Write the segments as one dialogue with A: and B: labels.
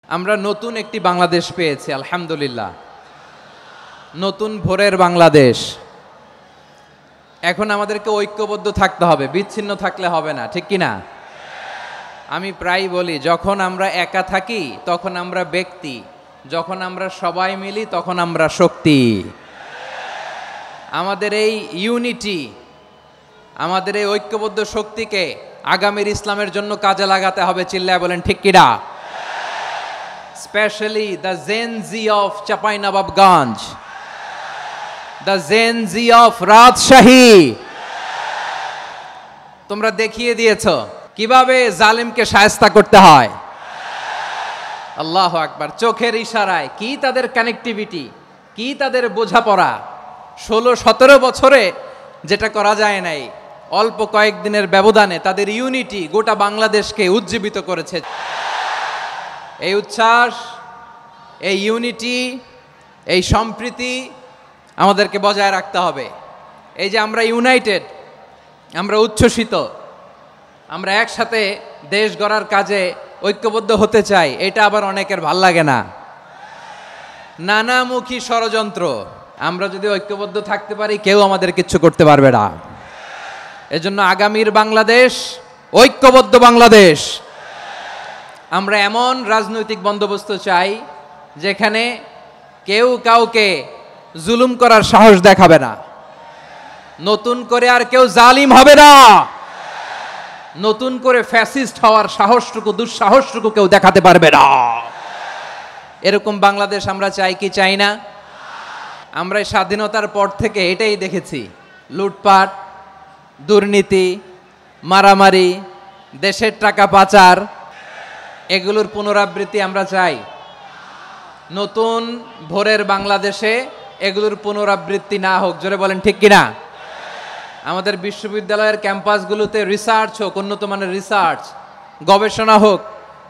A: আমরা নতুন একটি বাংলাদেশ পেয়েছি আলহামদুলিল্লাহ। নতুন ভোরের বাংলাদেশ। এখন আমাদেরকে ঐক্যবদ্ধ থাকতে হবে, বিচ্ছিন্ন থাকলে হবে না, ঠিক কি না? আমি প্রায় বলি, যখন আমরা একা থাকি তখন আমরা ব্যক্তি, যখন আমরা সবাই মিলি তখন আমরা শক্তি। আমাদের এই ইউনিটি, আমাদের এই ঐক্যবদ্ধ শক্তিকে আগামীর ইসলামের জন্য কাজে লাগাতে হবে। চিল্লায় বলেন ঠিক কিনা? Especially the Gen Z of Chapainababganj, the Gen Z of Rajshahi. তোমরা দেখিয়ে দিয়েছো কিভাবে জালিমকে শায়েস্তা করতে হয়। আল্লাহু আকবার। চোখের ইশারায় কি তাদের কানেক্টিভিটি, কি তাদের বোঝাপড়া। 16-17 বছরে যেটা করা যায় নাই, অল্প কয়েকদিনের ব্যবধানে তাদের ইউনিটি গোটা বাংলাদেশকে উজ্জীবিত করেছে। এই উচ্ছ্বাস, এই ইউনিটি, এই সম্প্রীতি আমাদেরকে বজায় রাখতে হবে। এই যে আমরা ইউনাইটেড, আমরা উচ্ছ্বসিত, আমরা একসাথে দেশ গড়ার কাজে ঐক্যবদ্ধ হতে চাই, এটা আবার অনেকের ভাল লাগে না। নানামুখী ষড়যন্ত্র। আমরা যদি ঐক্যবদ্ধ থাকতে পারি কেউ আমাদের কিচ্ছু করতে পারবে না। এজন্য আগামীর বাংলাদেশ ঐক্যবদ্ধ বাংলাদেশ। আমরা এমন রাজনৈতিক বন্দোবস্ত চাই যেখানে কেউ কাউকে জুলুম করার সাহস দেখাবে না। নতুন করে আর কেউ জালিম হবে না। নতুন করে ফ্যাসিস্ট হওয়ার সাহসটুকু, দুঃসাহসটুকু কেউ দেখাতে পারবে না। এরকম বাংলাদেশ আমরা চাই কি চাই না? আমরা স্বাধীনতার পর থেকে এটাই দেখেছি। লুটপাট, দুর্নীতি, মারামারি, দেশের টাকা পাচার, এগুলোর পুনরাবৃত্তি আমরা চাই। নতুন ভোরের বাংলাদেশে এগুলোর পুনরাবৃত্তি না হোক। জোরে বলেন ঠিক কিনা? আমাদের বিশ্ববিদ্যালয়ের ক্যাম্পাসগুলোতে রিসার্চ হোক, উন্নত মানের রিসার্চ, গবেষণা হোক,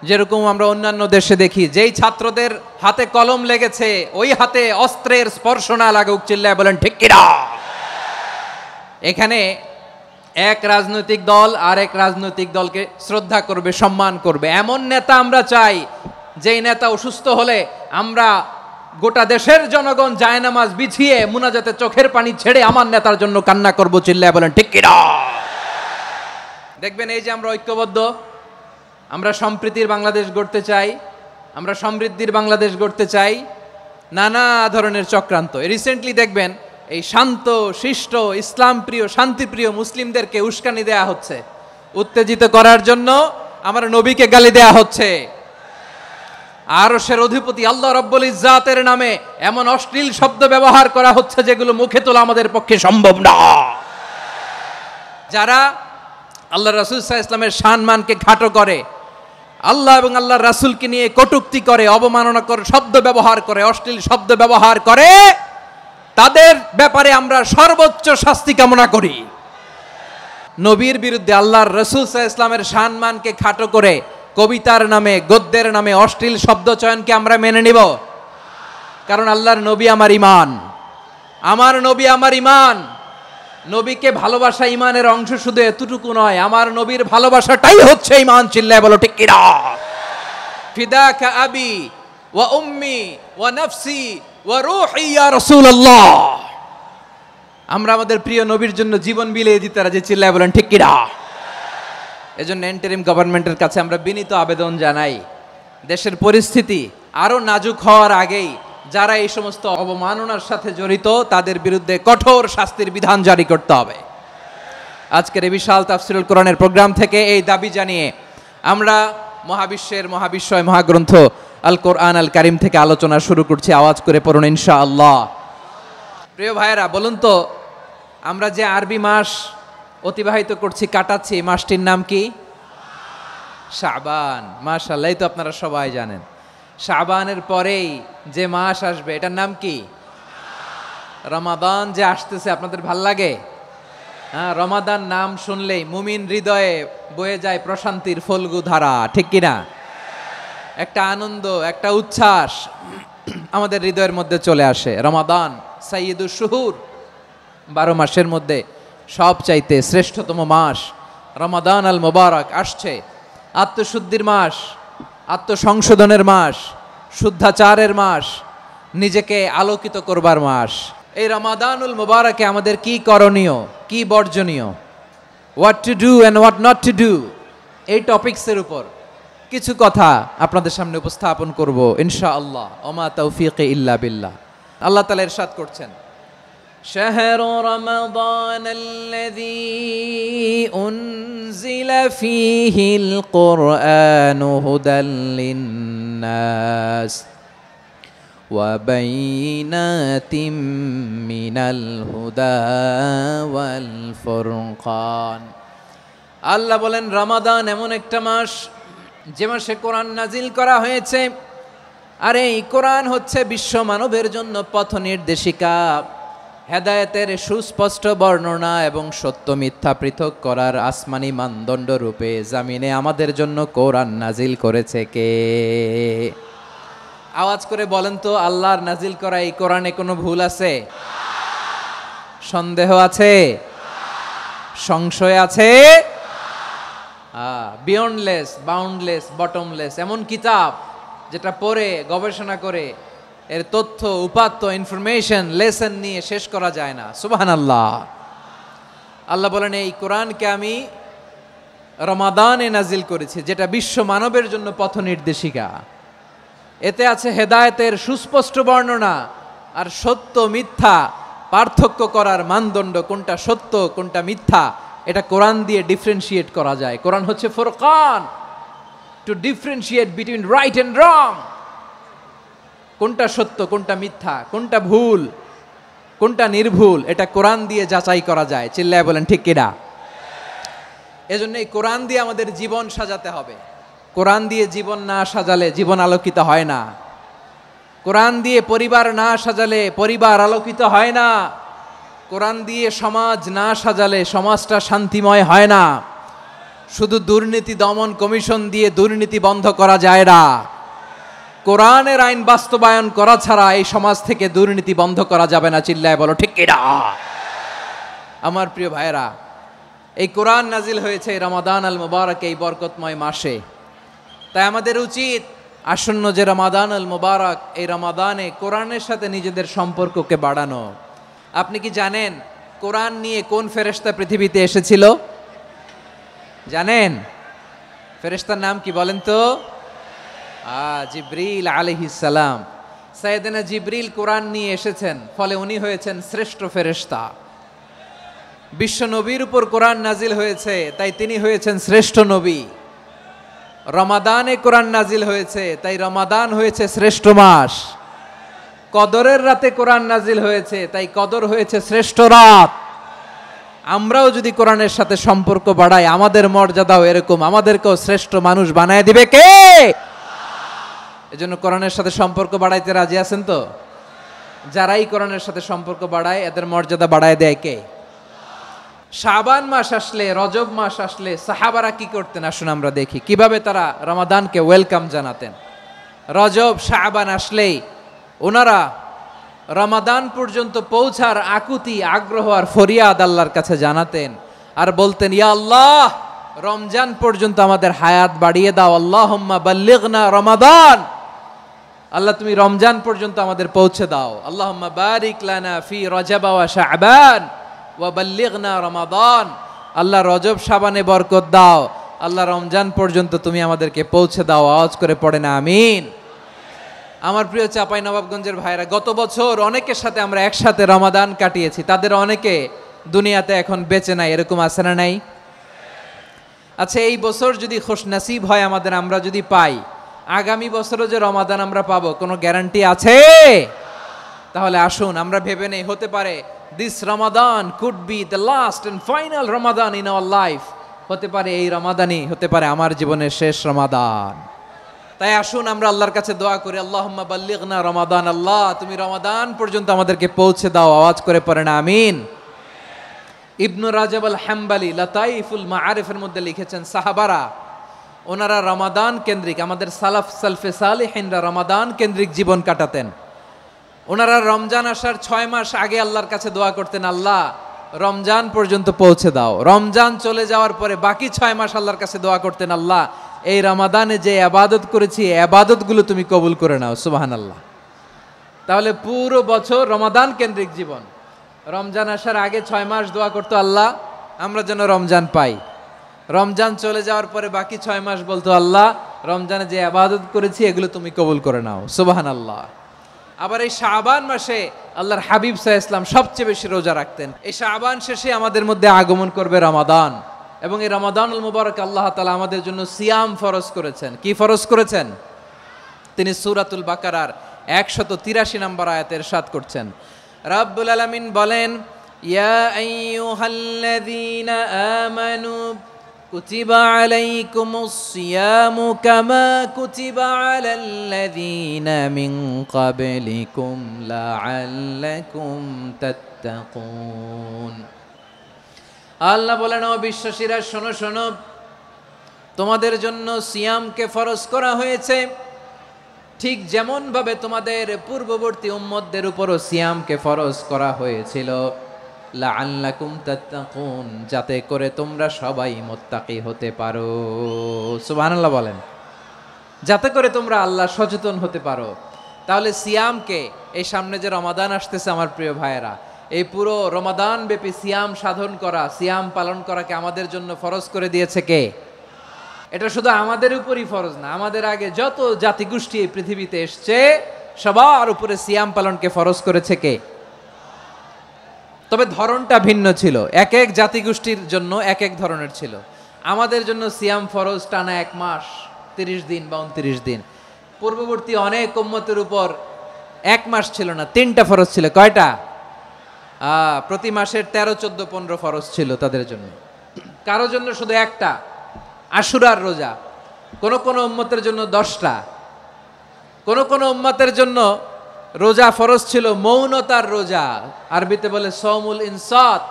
A: যেরকম আমরা অন্যান্য দেশে দেখি। যেই ছাত্রদের হাতে কলম লেগেছে ওই হাতে অস্ত্রের স্পর্শ না লাগুক। চিল্লায় বলেন ঠিক কিনা? এখানে এক রাজনৈতিক দল আর এক রাজনৈতিক দলকে শ্রদ্ধা করবে, সম্মান করবে, এমন নেতা আমরা চাই যেই নেতা অসুস্থ হলে আমরা গোটা দেশের জনগণ জায়নামাজ বিছিয়ে মুনাজাতে চোখের পানি ছেড়ে আমার নেতার জন্য কান্না করব। চিল্লায় বলেন ঠিক কিনা? দেখবেন এই যে আমরা ঐক্যবদ্ধ, আমরা সম্প্রীতির বাংলাদেশ গড়তে চাই, আমরা সমৃদ্ধির বাংলাদেশ গড়তে চাই। নানা ধরনের চক্রান্ত। রিসেন্টলি দেখবেন এই শান্ত শিষ্ট ইসলাম প্রিয় শান্তিপ্রিয় মুসলিমদেরকে উস্কানি দেয়া হচ্ছে, উত্তেজিত করার জন্য আমার নবীকে গালি দেয়া হচ্ছে। আরশের অধিপতি আল্লাহ রাব্বুল ইজ্জাতের নামে এমন অশ্লীল শব্দ ব্যবহার করা হচ্ছে যেগুলো মুখে তোলা আমাদের পক্ষে সম্ভব না। যারা আল্লাহ রাসূল সাল্লাল্লাহু আলাইহি ওয়াসাল্লামের সম্মানকে খাটো করে, আল্লাহ এবং আল্লাহর রাসূলকে নিয়ে কটূক্তি করে, অবমাননা করে, শব্দ ব্যবহার করে, অশ্লীল শব্দ ব্যবহার করে, তাদের ব্যাপারে আমরা সর্বোচ্চ শাস্তি কামনা করি। নবীর বিরুদ্ধে আল্লাহর রাসূল সাল্লাল্লাহু আলাইহি ওয়াসাল্লামের সম্মানকে খাটো করে কবিতার নামে, গদ্যের নামে অশ্লীল শব্দ চয়নকে আমরা মেনে নিব? কারণ আল্লাহর নবী আমার ঈমান, আমার নবী আমার ঈমান। নবীকে ভালোবাসা ঈমানের অংশ শুধু এতটুকু নয়, আমার নবীর ভালোবাসাটাই হচ্ছে ঈমান। চিল্লায় বলো ঠিক কিনা? ফিদাকা আবি ওয়া উম্মি ওয়া নাফসি ওয়া রূহি ইয়া রাসূলুল্লাহ। আমরা আমাদের প্রিয় নবীর জন্য জীবন বিলিয়ে দিতে রাজি। চিল্লায় বলেন ঠিক কিনা? এজন্য ইন্টারিম গভর্নমেন্টের কাছে আমরা বিনীত আবেদন জানাই, দেশের পরিস্থিতি আরো নাজুক হওয়ার আগেই যারা এই সমস্ত অবমাননার সাথে জড়িত তাদের বিরুদ্ধে কঠোর শাস্তির বিধান জারি করতে হবে। আজকের এই বিশাল তাফসীরুল কোরআনের প্রোগ্রাম থেকে এই দাবি জানিয়ে আমরা মহাবিশ্বের মহাবিশ্বয় মহাগ্রন্থ আল কোরআন আল কারিম থেকে আলোচনা শুরু করছি। আওয়াজ করে পড়ুন ইনশাআল্লাহ। প্রিয় ভাইয়েরা, বলুন তো, আমরা যে আরবি মাস অতিবাহিত করছি, কাটাচ্ছি, মাসটির নাম কি? শাবান। মাশাআল্লাহ, এই তো আপনারা সবাই জানেন। শাবানের পরেই যে মাস আসবে এটার নাম কি? রমাদান। যে আসতেছে আপনাদের ভাল লাগে? হ্যাঁ, রমাদান নাম শুনলেই মুমিন হৃদয়ে বয়ে যায় প্রশান্তির ফল্গু ধারা, ঠিক কিনা? একটা আনন্দ, একটা উচ্ছ্বাস আমাদের হৃদয়ের মধ্যে চলে আসে। রমাদান সাইয়্যিদুশ শুহুর, 12 মাসের মধ্যে সবচাইতে শ্রেষ্ঠতম মাস রমাদান আল মুবারক আসছে। আত্মশুদ্ধির মাস, আত্মসংশোধনের মাস, শুদ্ধাচারের মাস, নিজেকে আলোকিত করবার মাস। এই রমাদানুল মুবারকে আমাদের কি করণীয়, কি বর্জনীয়, what to do and what not to do, এই টপিকসের উপর কিছু কথা আপনাদের সামনে উপস্থাপন করব ইনশাআল্লাহ। ওমা তৌফিক ইল্লা বিল্লাহ। আল্লাহ তাআলা ইরশাদ করছেন, شهر رمضان الذي أنزل فيه القرآن هدى للناس وبينات من الهدى والفرقان। আল্লাহ বলেন রমাদান এমন একটা মাস যে মাসে কোরআন নাজিল করা হয়েছে, আর এই কোরআন হচ্ছে বিশ্ব মানবের জন্য পথ নির্দেশিকা, হেদায়েতের সুস্পষ্ট বর্ণনা এবং সত্য মিথ্যা পৃথক করার আসমানি মানদণ্ড রূপে জামিনে আমাদের জন্য কোরআন নাজিল করেছে কে? আওয়াজ করে বলেন তো, আল্লাহর নাজিল করা এই কোরআনে কোনো ভুল আছে? সন্দেহ আছে? সংশয় আছে? বিয়ন্ডলেস, বাউন্ডলেস, বটমলেস এমন কিতাব যেটা পড়ে গবেষণা করে এর তথ্য, উপাত্ত, ইনফরমেশন, লেসন নিয়ে শেষ করা যায় না। সুবহানাল্লাহ। আল্লাহ বলেন এই কোরআনকে আমি রমাদানে নাজিল করেছি, যেটা বিশ্ব মানবের জন্য পথ নির্দেশিকা। এতে আছে হেদায়েতের সুস্পষ্ট বর্ণনা আর সত্য মিথ্যা পার্থক্য করার মানদণ্ড, কোনটা সত্য কোনটা মিথ্যা এটা কোরআন দিয়ে ডিফারেন্সিয়েট করা যায়। কোরআন হচ্ছে ফুরকান, to differentiate between right and wrong. কোনটা সত্য কোনটা মিথ্যা, কোনটা ভুল কোনটা নির্ভুল, এটা কোরআন দিয়ে যাচাই করা যায়। চিল্লায় বলেন ঠিক কিনা? এজন্য এই কোরআন দিয়ে আমাদের জীবন সাজাতে হবে। কোরআন দিয়ে জীবন না সাজালে জীবন আলোকিত হয় না। কোরআন দিয়ে পরিবার না সাজালে পরিবার আলোকিত হয় না। কোরআন দিয়ে সমাজ না সাজালে সমাজটা শান্তিময় হয় না। শুধু দুর্নীতি দমন কমিশন দিয়ে দুর্নীতি বন্ধ করা যায় না। কোরআনের আইন বাস্তবায়ন করা ছাড়া এই সমাজ থেকে দুর্নীতি বন্ধ করা যাবে না। চিল্লায় বলো ঠিক কিনা? আমার প্রিয় ভাইয়েরা, এই কোরআন নাজিল হয়েছে রমাদান আল মুবারক, এই বরকতময় মাসে। তাই আমাদের উচিত আসন্ন যে রমাদান আল মুবারক, এই রমাদানে কোরআনের সাথে নিজেদের সম্পর্ককে বাড়ানো। আপনি কি জানেন কোরআন নিয়ে কোন ফেরেশতা পৃথিবীতে এসেছিল? জানেন? ফেরেশতার নাম কি বলেন তো? জিবরিল আলাইহিস সালাম। সাইয়েদনা জিবরিল কোরআন নিয়ে এসেছেন, ফলে উনি হয়েছেন শ্রেষ্ঠ ফেরেশতা। বিশ্ব নবীর উপর কোরআন নাজিল হয়েছে, তাই তিনি হয়েছেন শ্রেষ্ঠ নবী। রমাদানে কোরআন নাজিল হয়েছে, তাই রমাদান হয়েছে শ্রেষ্ঠ মাস। কদরের রাতে কোরআন নাজিল হয়েছে, তাই কদর হয়েছে শ্রেষ্ঠ রাত। আমরাও যদি কোরআনের সাথে সম্পর্ক বাড়াই, আমাদের মর্যাদাও এরকম, আমাদেরকেও শ্রেষ্ঠ মানুষ বানায় দিবে কে? এজন্য কোরআনের সাথে সম্পর্ক বাড়াইতে রাজি আছেন তো? যারাই কোরআনের সাথে সম্পর্ক বাড়ায় এদের মর্যাদা বাড়ায় দেয় কে? শাবান মাস আসলে, রজব মাস আসলে সাহাবারা কি করতেন আসুন আমরা দেখি কিভাবে তারা রমাদানকে ওয়েলকাম জানাতেন। রজব শাবান আসলেই ওনারা রমাদান পর্যন্ত পৌঁছার আকুতি, আগ্রহ আর ফরিয়াদ আল্লাহর কাছে জানাতেন আর বলতেন, ইয়া আল্লাহ, রমজান পর্যন্ত আমাদের হায়াত বাড়িয়ে দাও। আল্লাহুম্মা বাল্লিগনা রমাদান, আল্লাহ তুমি রমজান পর্যন্ত আমাদের পৌঁছে দাও। আল্লাহুম্মা বারিক লানা ফি রজব ওয়া শাবান ওয়া বাল্লিগনা রমাদান, আল্লাহ রজব শাবানে বরকত দাও, আল্লাহ রমজান পর্যন্ত তুমি আমাদেরকে পৌঁছে দাও। আওয়াজ করে পড়েন আমিন। আমার প্রিয় চাঁপাইনবাবগঞ্জের ভাইরা, গত বছর অনেকের সাথে আমরা একসাথে রমাদান কাটিয়েছি, তাদের অনেকে দুনিয়াতে এখন বেঁচে নাই, এরকম আছে না নাই? আচ্ছা, এই বছর যদি খুশনসিব হয় আমাদের, আমরা যদি পাই, আগামী বছরও যে রমাদান আমরা পাবো কোনো গ্যারান্টি আছে? তাহলে আসুন আমরা ভেবে নেই, হতে পারে this Ramadan could be the last and final Ramadan in our life. হতে পারে এই রমাদানই হতে পারে আমার জীবনের শেষ রমাদান। তাই আসুন আমরা আল্লাহর কাছে দোয়া করি, আল্লাহুম্মা বাল্লিগনা রমাদান, আল্লাহ তুমি রমাদান পর্যন্ত আমাদেরকে পৌঁছে দাও। আওয়াজ করে পড়েন আমিন। ইবনু রাজব আল হাম্বালি লাতাইফুল মাআরিফের মধ্যে লিখেছেন, সাহাবারা ওনারা রমাদান কেন্দ্রিক, আমাদের সালাফ সালফে সালেহিনরা রমাদান কেন্দ্রিক জীবন কাটাতেন। ওনারা রমজান আসার 6 মাস আগে আল্লাহর কাছে দোয়া করতেন, আল্লাহ রমজান পর্যন্ত পৌঁছে দাও। রমজান চলে যাওয়ার পরে বাকি 6 মাস আল্লাহর কাছে দোয়া করতেন, আল্লাহ এই রমাদানে যে ইবাদত করেছি ইবাদতগুলো তুমি কবুল করে নাও। সুবহানাল্লাহ। তাহলে পুরো বছর রমাদান কেন্দ্রিক জীবন। রমজান আসার আগে 6 মাস দোয়া করতো আল্লাহ আমরা যেন রমজান পাই। রমজান চলে যাওয়ার পরে বাকি 6 মাস বলতো আল্লাহ রমজানে যে ইবাদত করেছি এগুলো তুমি কবুল করে নাও। সুবহানাল্লাহ। আবার এই শাবান মাসে আল্লাহর হাবিব সাল্লাল্লাহু আলাইহি ওয়াসাল্লাম সবচেয়ে বেশি রোজা রাখতেন। এই শাবান শেষে আমাদের মধ্যে আগমন করবে রমাদান, এবং এই রমাদানুল মুবারক আল্লাহ তাআলা আমাদের জন্য সিয়াম ফরজ করেছেন। কি ফরজ করেছেন? তিনি সূরাতুল বাকারার 183 নম্বর আয়াতে ইরশাদ করছেন, রাব্বুল আলামিন বলেন, ইয়া আইয়ুহাল্লাযীনা আমানু কুতিবা আলাইকুমুস সিয়ামু কামা কুতিবা আলাল্লাযীনা মিন ক্বাবলিকুম লাআল্লাকুম তাত্তাকুন। আল্লাহ বলেন, ও বিশ্বাসীরা শোনো শোনো, তোমাদের জন্য সিয়ামকে ফরজ করা হয়েছে ঠিক যেমন ভাবে তোমাদের পূর্ববর্তী উম্মতদের উপরও সিয়ামকে ফরজ করা হয়েছিল, লাআল্লাকুম তাত্তাকুন, যাতে করে তোমরা সবাই মুত্তাকি হতে পারো। সুবহানাল্লাহ বলেন, যাতে করে তোমরা আল্লাহ সচেতন হতে পারো। তাহলে সিয়ামকে, এই সামনে যে রমাদান আসতেছে আমার প্রিয় ভাইয়েরা, এই পুরো রমাদান ব্যাপী সিয়াম সাধন করা, সিয়াম পালন করাকে আমাদের জন্য ফরজ করে দিয়েছে কে? এটা শুধু আমাদের উপরই ফরজ না, আমাদের আগে যত জাতিগোষ্ঠী এই পৃথিবীতে এসছে সবার উপরে সিয়াম পালনকে ফরজ করেছে কে? তবে ধরনটা ভিন্ন ছিল, এক এক জাতিগোষ্ঠীর জন্য এক এক ধরনের ছিল। আমাদের জন্য সিয়াম ফরজ টানা 1 মাস 30 দিন বা 29 দিন। পূর্ববর্তী অনেক উম্মতের উপর 1 মাস ছিল না, 3টা ফরজ ছিল। কয়টা? প্রতি মাসের 13, 14, 15 ফরজ ছিল তাদের জন্য। কারো জন্য শুধু একটা, আশুরার রোজা। কোন কোন উম্মতের জন্য 10টা। কোন কোন উম্মতের জন্য রোজা ফরজ ছিল মৌনতার রোজা, আরবিতে বলে সওমুল ইনসাত,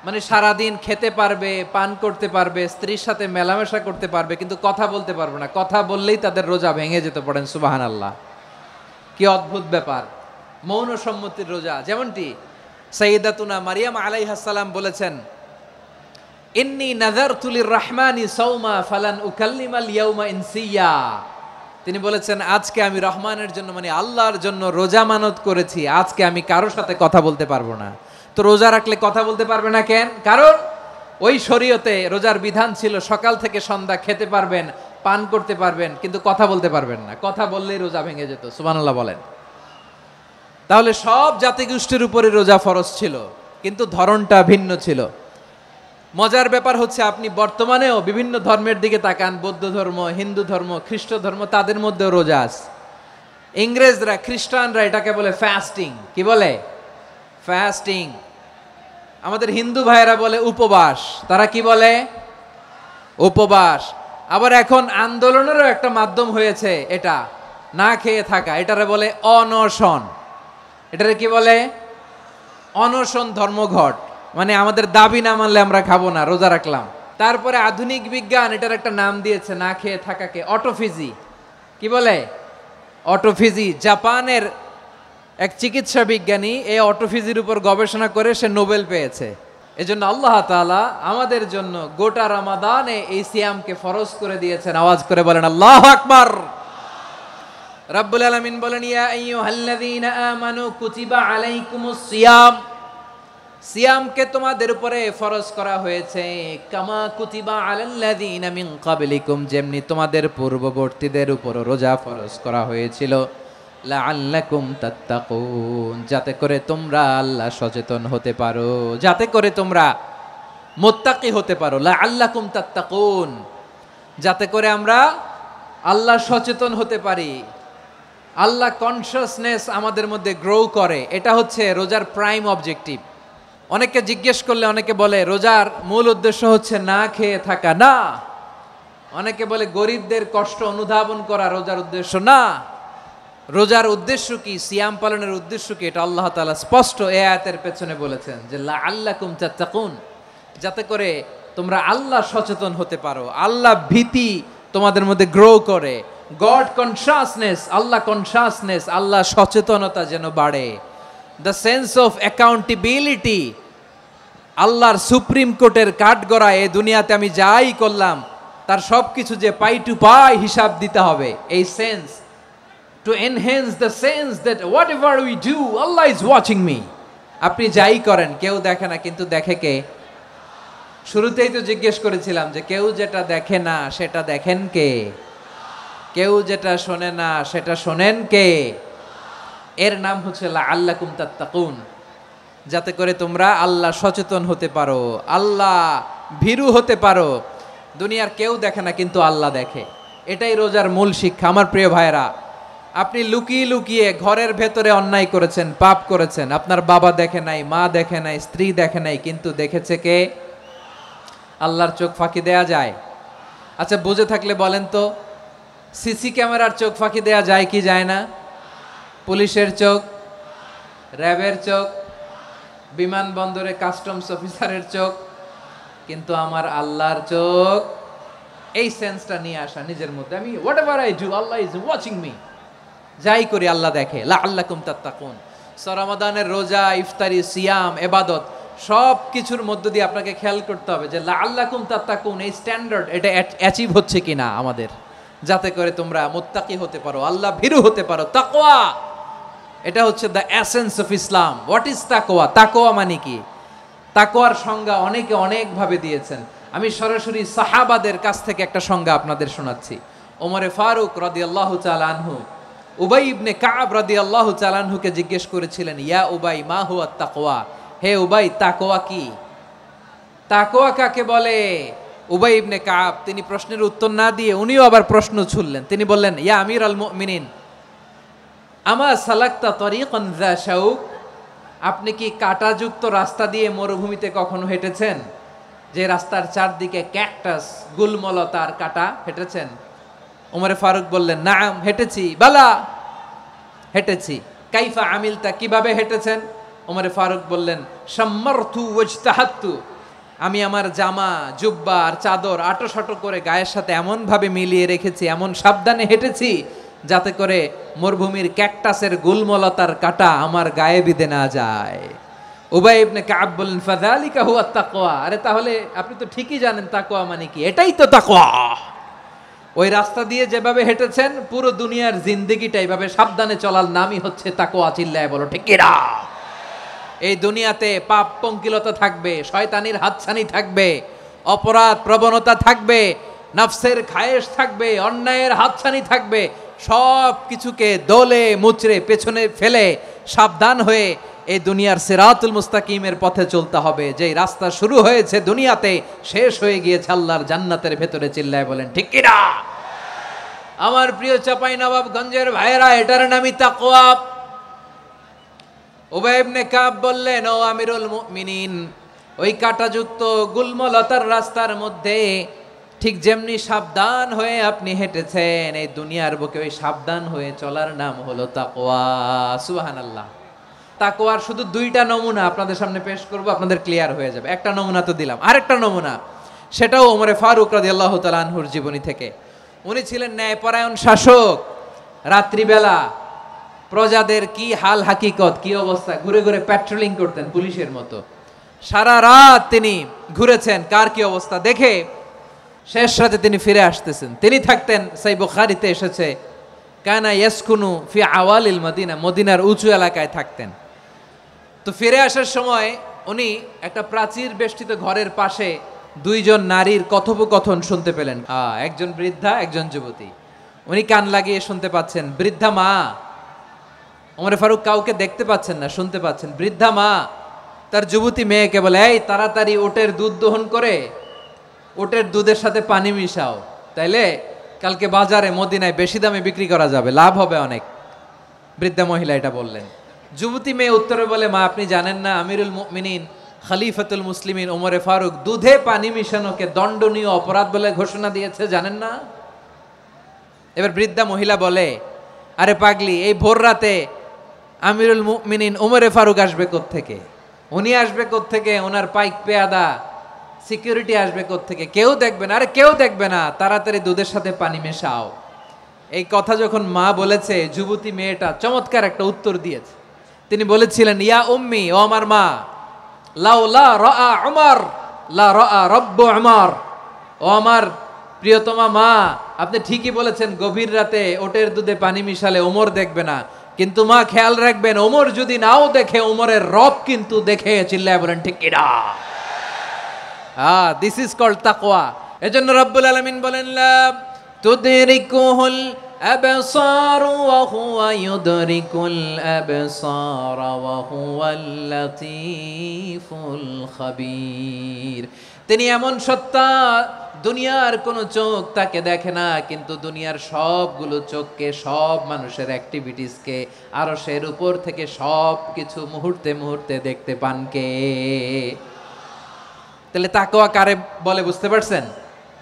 A: মানে সারাদিন খেতে পারবে, পান করতে পারবে, স্ত্রীর সাথে মেলামেশা করতে পারবে, কিন্তু কথা বলতে পারবে না। কথা বললেই তাদের রোজা ভেঙে যেতে। পড়েন সুবহানাল্লাহ। কি অদ্ভুত ব্যাপার, মৌন সম্মতির রোজা। যেমনটি সাইয়্যিদাতুনা মারিয়াম আলাইহাস সালাম বলেছেন, ইন্নী নাযারতু লির-রাহমানি সাওমা ফালান উকাল্লিমাল ইয়াওমা ইনসিয়া। তিনি বলেছেন, আজকে আমি রহমানের জন্য, মানে আল্লাহর জন্য রোজা মানত করেছি, আজকে আমি কারোর সাথে কথা বলতে পারবো না। তো রোজা রাখলে কথা বলতে পারবে না কেন? কারণ ওই শরীয়তে রোজার বিধান ছিল সকাল থেকে সন্ধ্যা খেতে পারবেন, পান করতে পারবেন, কিন্তু কথা বলতে পারবেন না। কথা বললেই রোজা ভেঙে যেত। সুবহানাল্লাহ বলেন। তাহলে সব জাতিগোষ্ঠীর উপরে রোজা ফরজ ছিল, কিন্তু ধরনটা ভিন্ন ছিল। মজার ব্যাপার হচ্ছে, আপনি বর্তমানেও বিভিন্ন ধর্মের দিকে তাকান, বৌদ্ধ ধর্ম, হিন্দু ধর্ম, খ্রিস্ট ধর্ম, তাদের মধ্যেও রোজা আছে। ইংরেজরা, খ্রিস্টানরা এটাকে বলে ফাস্টিং। কি বলে? ফাস্টিং। আমাদের হিন্দু ভাইয়েরা বলে উপবাস। তারা কি বলে? উপবাস। আবার এখন আন্দোলনেরও একটা মাধ্যম হয়েছে এটা, না খেয়ে থাকা। এটারে বলে অনশন। এটারে কি বলে? অনশন ধর্মঘট। মানে আমাদের দাবি না মানলে আমরা খাবো না, রোজা রাখলাম। তারপরে আধুনিক বিজ্ঞান এটার একটা নাম দিয়েছে না খেয়ে থাকাকে, অটোফিজি। কি বলে? অটোফিজি। জাপানের এক চিকিৎসা বিজ্ঞানী এই অটোফিজির উপর গবেষণা করে সে নোবেল পেয়েছে। এজন্য আল্লাহ তাআলা আমাদের জন্য গোটা রমাদানে এই সিয়ামকে ফরজ করে দিয়েছেন। আওয়াজ করে বলেন আল্লাহু আকবার। রাব্বুল আলামিন বলেন, ইয়া আইয়ুহাল্লাযীনা আমানু কুতিবা আলাইকুমুস সিয়াম, সিয়ামকে তোমাদের উপরে ফরজ করা হয়েছে, কামা কুতিবা আলাল্লাযীনা মিন ক্বাবলিকুম, যেমনি তোমাদের পূর্ববর্তীদের উপর রোজা ফরজ করা হয়েছিল, লাআল্লাকুম তাত্তাকুন, যাতে করে তোমরা আল্লাহ সচেতন হতে পারো, যাতে করে তোমরা মুত্তাকি হতে পারো। লাআল্লাকুম তাত্তাকুন, যাতে করে আমরা আল্লাহ সচেতন হতে পারি, আল্লাহ কনসিয়াসনেস আমাদের মধ্যে গ্রো করে। এটা হচ্ছে রোজার প্রাইম অবজেক্টিভ। অনেকে জিজ্ঞেস করলে অনেকে বলে রোজার মূল উদ্দেশ্য হচ্ছে না খেয়ে থাকা। না। অনেকে বলে গরিবদের কষ্ট অনুধাবন করা রোজার উদ্দেশ্য। না। রোজার উদ্দেশ্য কি, সিয়াম পালনের উদ্দেশ্য কি, এটা আল্লাহ তাআলা স্পষ্ট এই আয়াতের পেছনে বলেছেন যে লাআল্লাকুম তাত্তাকুন, যাতে করে তোমরা আল্লাহ সচেতন হতে পারো, আল্লাহ ভীতি তোমাদের মধ্যে গ্রো করে, গড কনসিয়াসনেস, আল্লাহ কনসিয়াসনেস, আল্লাহ সচেতনতা যেন বাড়ে, দ্য সেন্স অফ অ্যাকাউন্টেবিলিটি। আল্লাহর সুপ্রিম কোর্টের কাঠগড়ায় এই দুনিয়াতে আমি যাই করলাম তার সব কিছু যে পাই টু পাই হিসাব দিতে হবে। এই sense, to enhance the sense that what ever we do Allah is watching me. আপনি যাই করেন কেউ দেখে না, কিন্তু দেখে কে? শুরুতেই তো জিজ্ঞেস করেছিলাম যে কেউ যেটা দেখে না সেটা দেখেন কে? কেউ যেটা শোনে না সেটা শোনেন কে? এর নাম হচ্ছে লাআল্লাকুম তাত্তাকুন, যাতে করে তোমরা আল্লাহ সচেতন হতে পারো, আল্লাহ ভীরু হতে পারো। দুনিয়ার কেউ দেখে না, কিন্তু আল্লাহ দেখে। এটাই রোজার মূল শিক্ষা। আমার প্রিয় ভাইরা, আপনি লুকিয়ে লুকিয়ে ঘরের ভেতরে অন্যায় করেছেন, পাপ করেছেন, আপনার বাবা দেখে নাই, মা দেখে নাই, স্ত্রী দেখে নাই, কিন্তু দেখেছে কে? আল্লাহর চোখ ফাঁকি দেয়া যায়? আচ্ছা, বুঝে থাকলে বলেন তো, সিসি ক্যামেরার চোখ ফাঁকি দেয়া যায় কি যায় না? পুলিশের চোখ, র্যাবের চোখ, বিমানবন্দরে কাস্টমস অফিসারের চোখ, কিন্তু আমার আল্লাহর চোখ। এই সেন্সটা নিয়ে আসা নিজের মধ্যে, আমি what ever I do Allah is watching me, যাই করি আল্লাহ দেখে। লাআল্লাকুম তাত্তাকুন। রমাদানের রোজা, ইফতারি, সিয়াম, ইবাদত সব কিছুর মধ্য দিয়ে আপনাকে খেয়াল করতে হবে যে লাআল্লাকুম তাত্তাকুন এই স্ট্যান্ডার্ড এটা অ্যাচিভ হচ্ছে কিনা আমাদের, যাতে করে তোমরা মুত্তাকি হতে পারো, আল্লাহ ভীরু হতে পারো। তাকওয়া, এটা হচ্ছে the essence of Islam. What is তাকওয়া? তাকওয়া মানে কি? তাকওয়ার সংজ্ঞা অনেকে অনেকভাবে দিয়েছেন। আমি সরাসরি সাহাবাদের কাছ থেকে একটা সংজ্ঞা আপনাদের শোনাচ্ছি। ওমরে ফারুক রাদিয়াল্লাহু তাআলা আনহু উবাই ইবনে কাব রাদিয়াল্লাহু তাআলা আনহুকে জিজ্ঞেস করেছিলেন, ইয়া উবাই মা হুয়া তাকওয়া? হে উবাই, তাকওয়া কি? তাকওয়া কাকে বলে? উবাই ইবনে কাব তিনি প্রশ্নের উত্তর না দিয়ে উনিও আবার প্রশ্ন ছুড়লেন। তিনি বললেন, ইয়া আমির আল মুমিনিন, আমা সালাকতা তরিকান যা শাউক? আপনি কি কাঁটাযুক্ত রাস্তা দিয়ে মরুভূমিতে কখনো হেঁটেছেন? যে রাস্তার চারদিকে ক্যাকটাস, গুলমলতার কাঁটা, হেঁটেছেন? ওমরে ফারুক বললেন, নাম, হেঁটেছি। বালা, হেঁটেছি। কাইফা আমিলতা, কিভাবে হেঁটেছেন? ওমরে ফারুক বললেন, শাম্মারতু ওয়াজতাহাতু, আমি আমার জামা, জুব্বা আর চাদর আটোসাটো করে গায়ের সাথে এমন ভাবে মিলিয়ে রেখেছি, এমন সাবধানে হেঁটেছি যাতে করে মরুভূমির ক্যাকটাসের গুলমলতার কাঁটা আমার গায়ে বিঁধে না যায়। উবাই ইবনে কাব বললেন, ফাযালিকা হুয়া তাকওয়া। আরে তাহলে আপনি তো ঠিকই জানেন তাকওয়া মানে কি, এটাই তো তাকওয়া। ওই রাস্তা দিয়ে যেভাবে হেঁটেছেন পুরো দুনিয়ার জিন্দেগিটা এইভাবে সাবধানে চলার নামই হচ্ছে তাকওয়া। চিল্লায় বলো ঠিক কিনা? এই দুনিয়াতে পাপ পঙ্কিলতা থাকবে, শয়তানির হাতছানি থাকবে, অপরাধ প্রবণতা থাকবে, নফসের খায়েশ থাকবে, অন্যায়ের হাতছানি থাকবে। সব কিছুকে দলে মুচড়ে পেছনে ফেলে সাবধান হয়ে এই দুনিয়ার সিরাতুল মুস্তাকিমের পথে চলতে হবে। যেই রাস্তা শুরু হয়েছে দুনিয়াতে, শেষ হয়ে গিয়েছে আল্লাহর জান্নাতের ভেতরে। চিল্লায় বলেন ঠিক কিনা? আমার প্রিয় চাঁপাইনবাবগঞ্জের ভাইয়েরা, এটার নামই তাকওয়া। উবাই ইবনে কাব বললেন, ও আমিরুল মুমিনিন, ওই কাঁটাযুক্ত গুলমলতার রাস্তার মধ্যে ঠিক যেমনি সাবধান হয়ে আপনি হেঁটেছেন, এই দুনিয়ার বুকে ওই সাবধান হয়ে চলার নাম হলো তাকওয়া। সুবহানাল্লাহ। তাকওয়ার শুধু দুইটা নমুনা আপনাদের সামনে পেশ করব, আপনাদের ক্লিয়ার হয়ে যাবে। একটা নমুনা তো দিলাম, আরেকটা নমুনা, সেটাও ওমরে ফারুক রাদিয়াল্লাহু তাআলা আনহুর জীবনী থেকে। উনি ছিলেন ন্যায়পরায়ণ শাসক। রাত্রিবেলা প্রজাদের কি হাল হাকিকত, কি অবস্থা, ঘুরে ঘুরে প্যাট্রোলিং করতেন পুলিশের মতো। সারা রাত তিনি ঘুরেছেন কার কি অবস্থা দেখে, শেষ রাতে তিনি ফিরে আসতেছেন। তিনি থাকতেন, সেই বুখারীতে এসেছে, কানা ইয়াসকুনু ফি আওয়ালিল মদিনা, মদিনার উঁচু এলাকায় থাকতেন। তো ফিরে আসার সময় উনি একটা প্রাচীর বেষ্টিত ঘরের পাশে দুইজন নারীর কথোপকথন শুনতে পেলেন। একজন বৃদ্ধা, একজন যুবতী। উনি কান লাগিয়ে শুনতে পাচ্ছেন। বৃদ্ধা মা, ওমরে ফারুক কাউকে দেখতে পাচ্ছেন না, শুনতে পাচ্ছেন। বৃদ্ধা মা তার যুবতী মেয়েকে বলে, এই তাড়াতাড়ি ওটের দুধ দহন করে ওটের দুধের সাথে পানি মিশাও, তাইলে কালকে বাজারে মদিনায় বেশি দামে বিক্রি করা যাবে, লাভ হবে অনেক। বৃদ্ধা মহিলা এটা বললেন। যুবতী মেয়ে উত্তরে বলে, মা আপনি জানেন না আমিরুল মুমিনিন খলিফাতুল মুসলিমিন ওমরে ফারুক দুধে পানি মিশানোকে দণ্ডনীয় অপরাধ বলে ঘোষণা দিয়েছে, জানেন না? এবার বৃদ্ধা মহিলা বলে, আরে পাগলি, এই ভোর রাতে আমিরুল মুমিনিন ওমরে ফারুক আসবে কোত্থেকে? উনি আসবে কোত্থেকে? ওনার পাইক পেয়াদা সিকিউরিটি আসবে কোত্থেকে? কেউ দেখবে না। আরে কেউ দেখবে না, তাড়াতাড়ি দুধের সাথে পানি মেশাও। এই কথা যখন মা বলেছে, যুবতী মেয়েটা চমৎকার একটা উত্তর দিয়েছে। তিনি বলেছিলেন, ইয়া উম্মি, ও আমার মা, লাউলা রাআ উমর লা রাআ রব্বু উমর, ও আমার প্রিয়তমা মা, আপনি ঠিকই বলেছেন, গভীর রাতে ওটের দুধে পানি মিশালে ওমর দেখবে না, কিন্তু মা খেয়াল রাখবেন, ওমর যদি নাও দেখে, ওমরের রব কিন্তু দেখে। চিল্লায় বলেন ঠিক কিনা? দিস ইজ কল্ড তাকওয়া। এজন্য রব্বুল আলামিন বলেন, লা তুদরিকুহুল আবসার ওয়া হুয়া ইউদরিকুল আবসার ওয়া হুয়াল লাতীফুল খাবীর। তিনি এমন সত্তা, দুনিয়ার কোনো চোখ তাকে দেখে না, কিন্তু দুনিয়ার সবগুলো চোখকে, সব মানুষের অ্যাক্টিভিটিসকে, আরশের উপর থেকে সব কিছু মুহূর্তে মুহূর্তে দেখতে পান কে? তাহলে তাকওয়া কারে বলে বুঝতে পারছেন?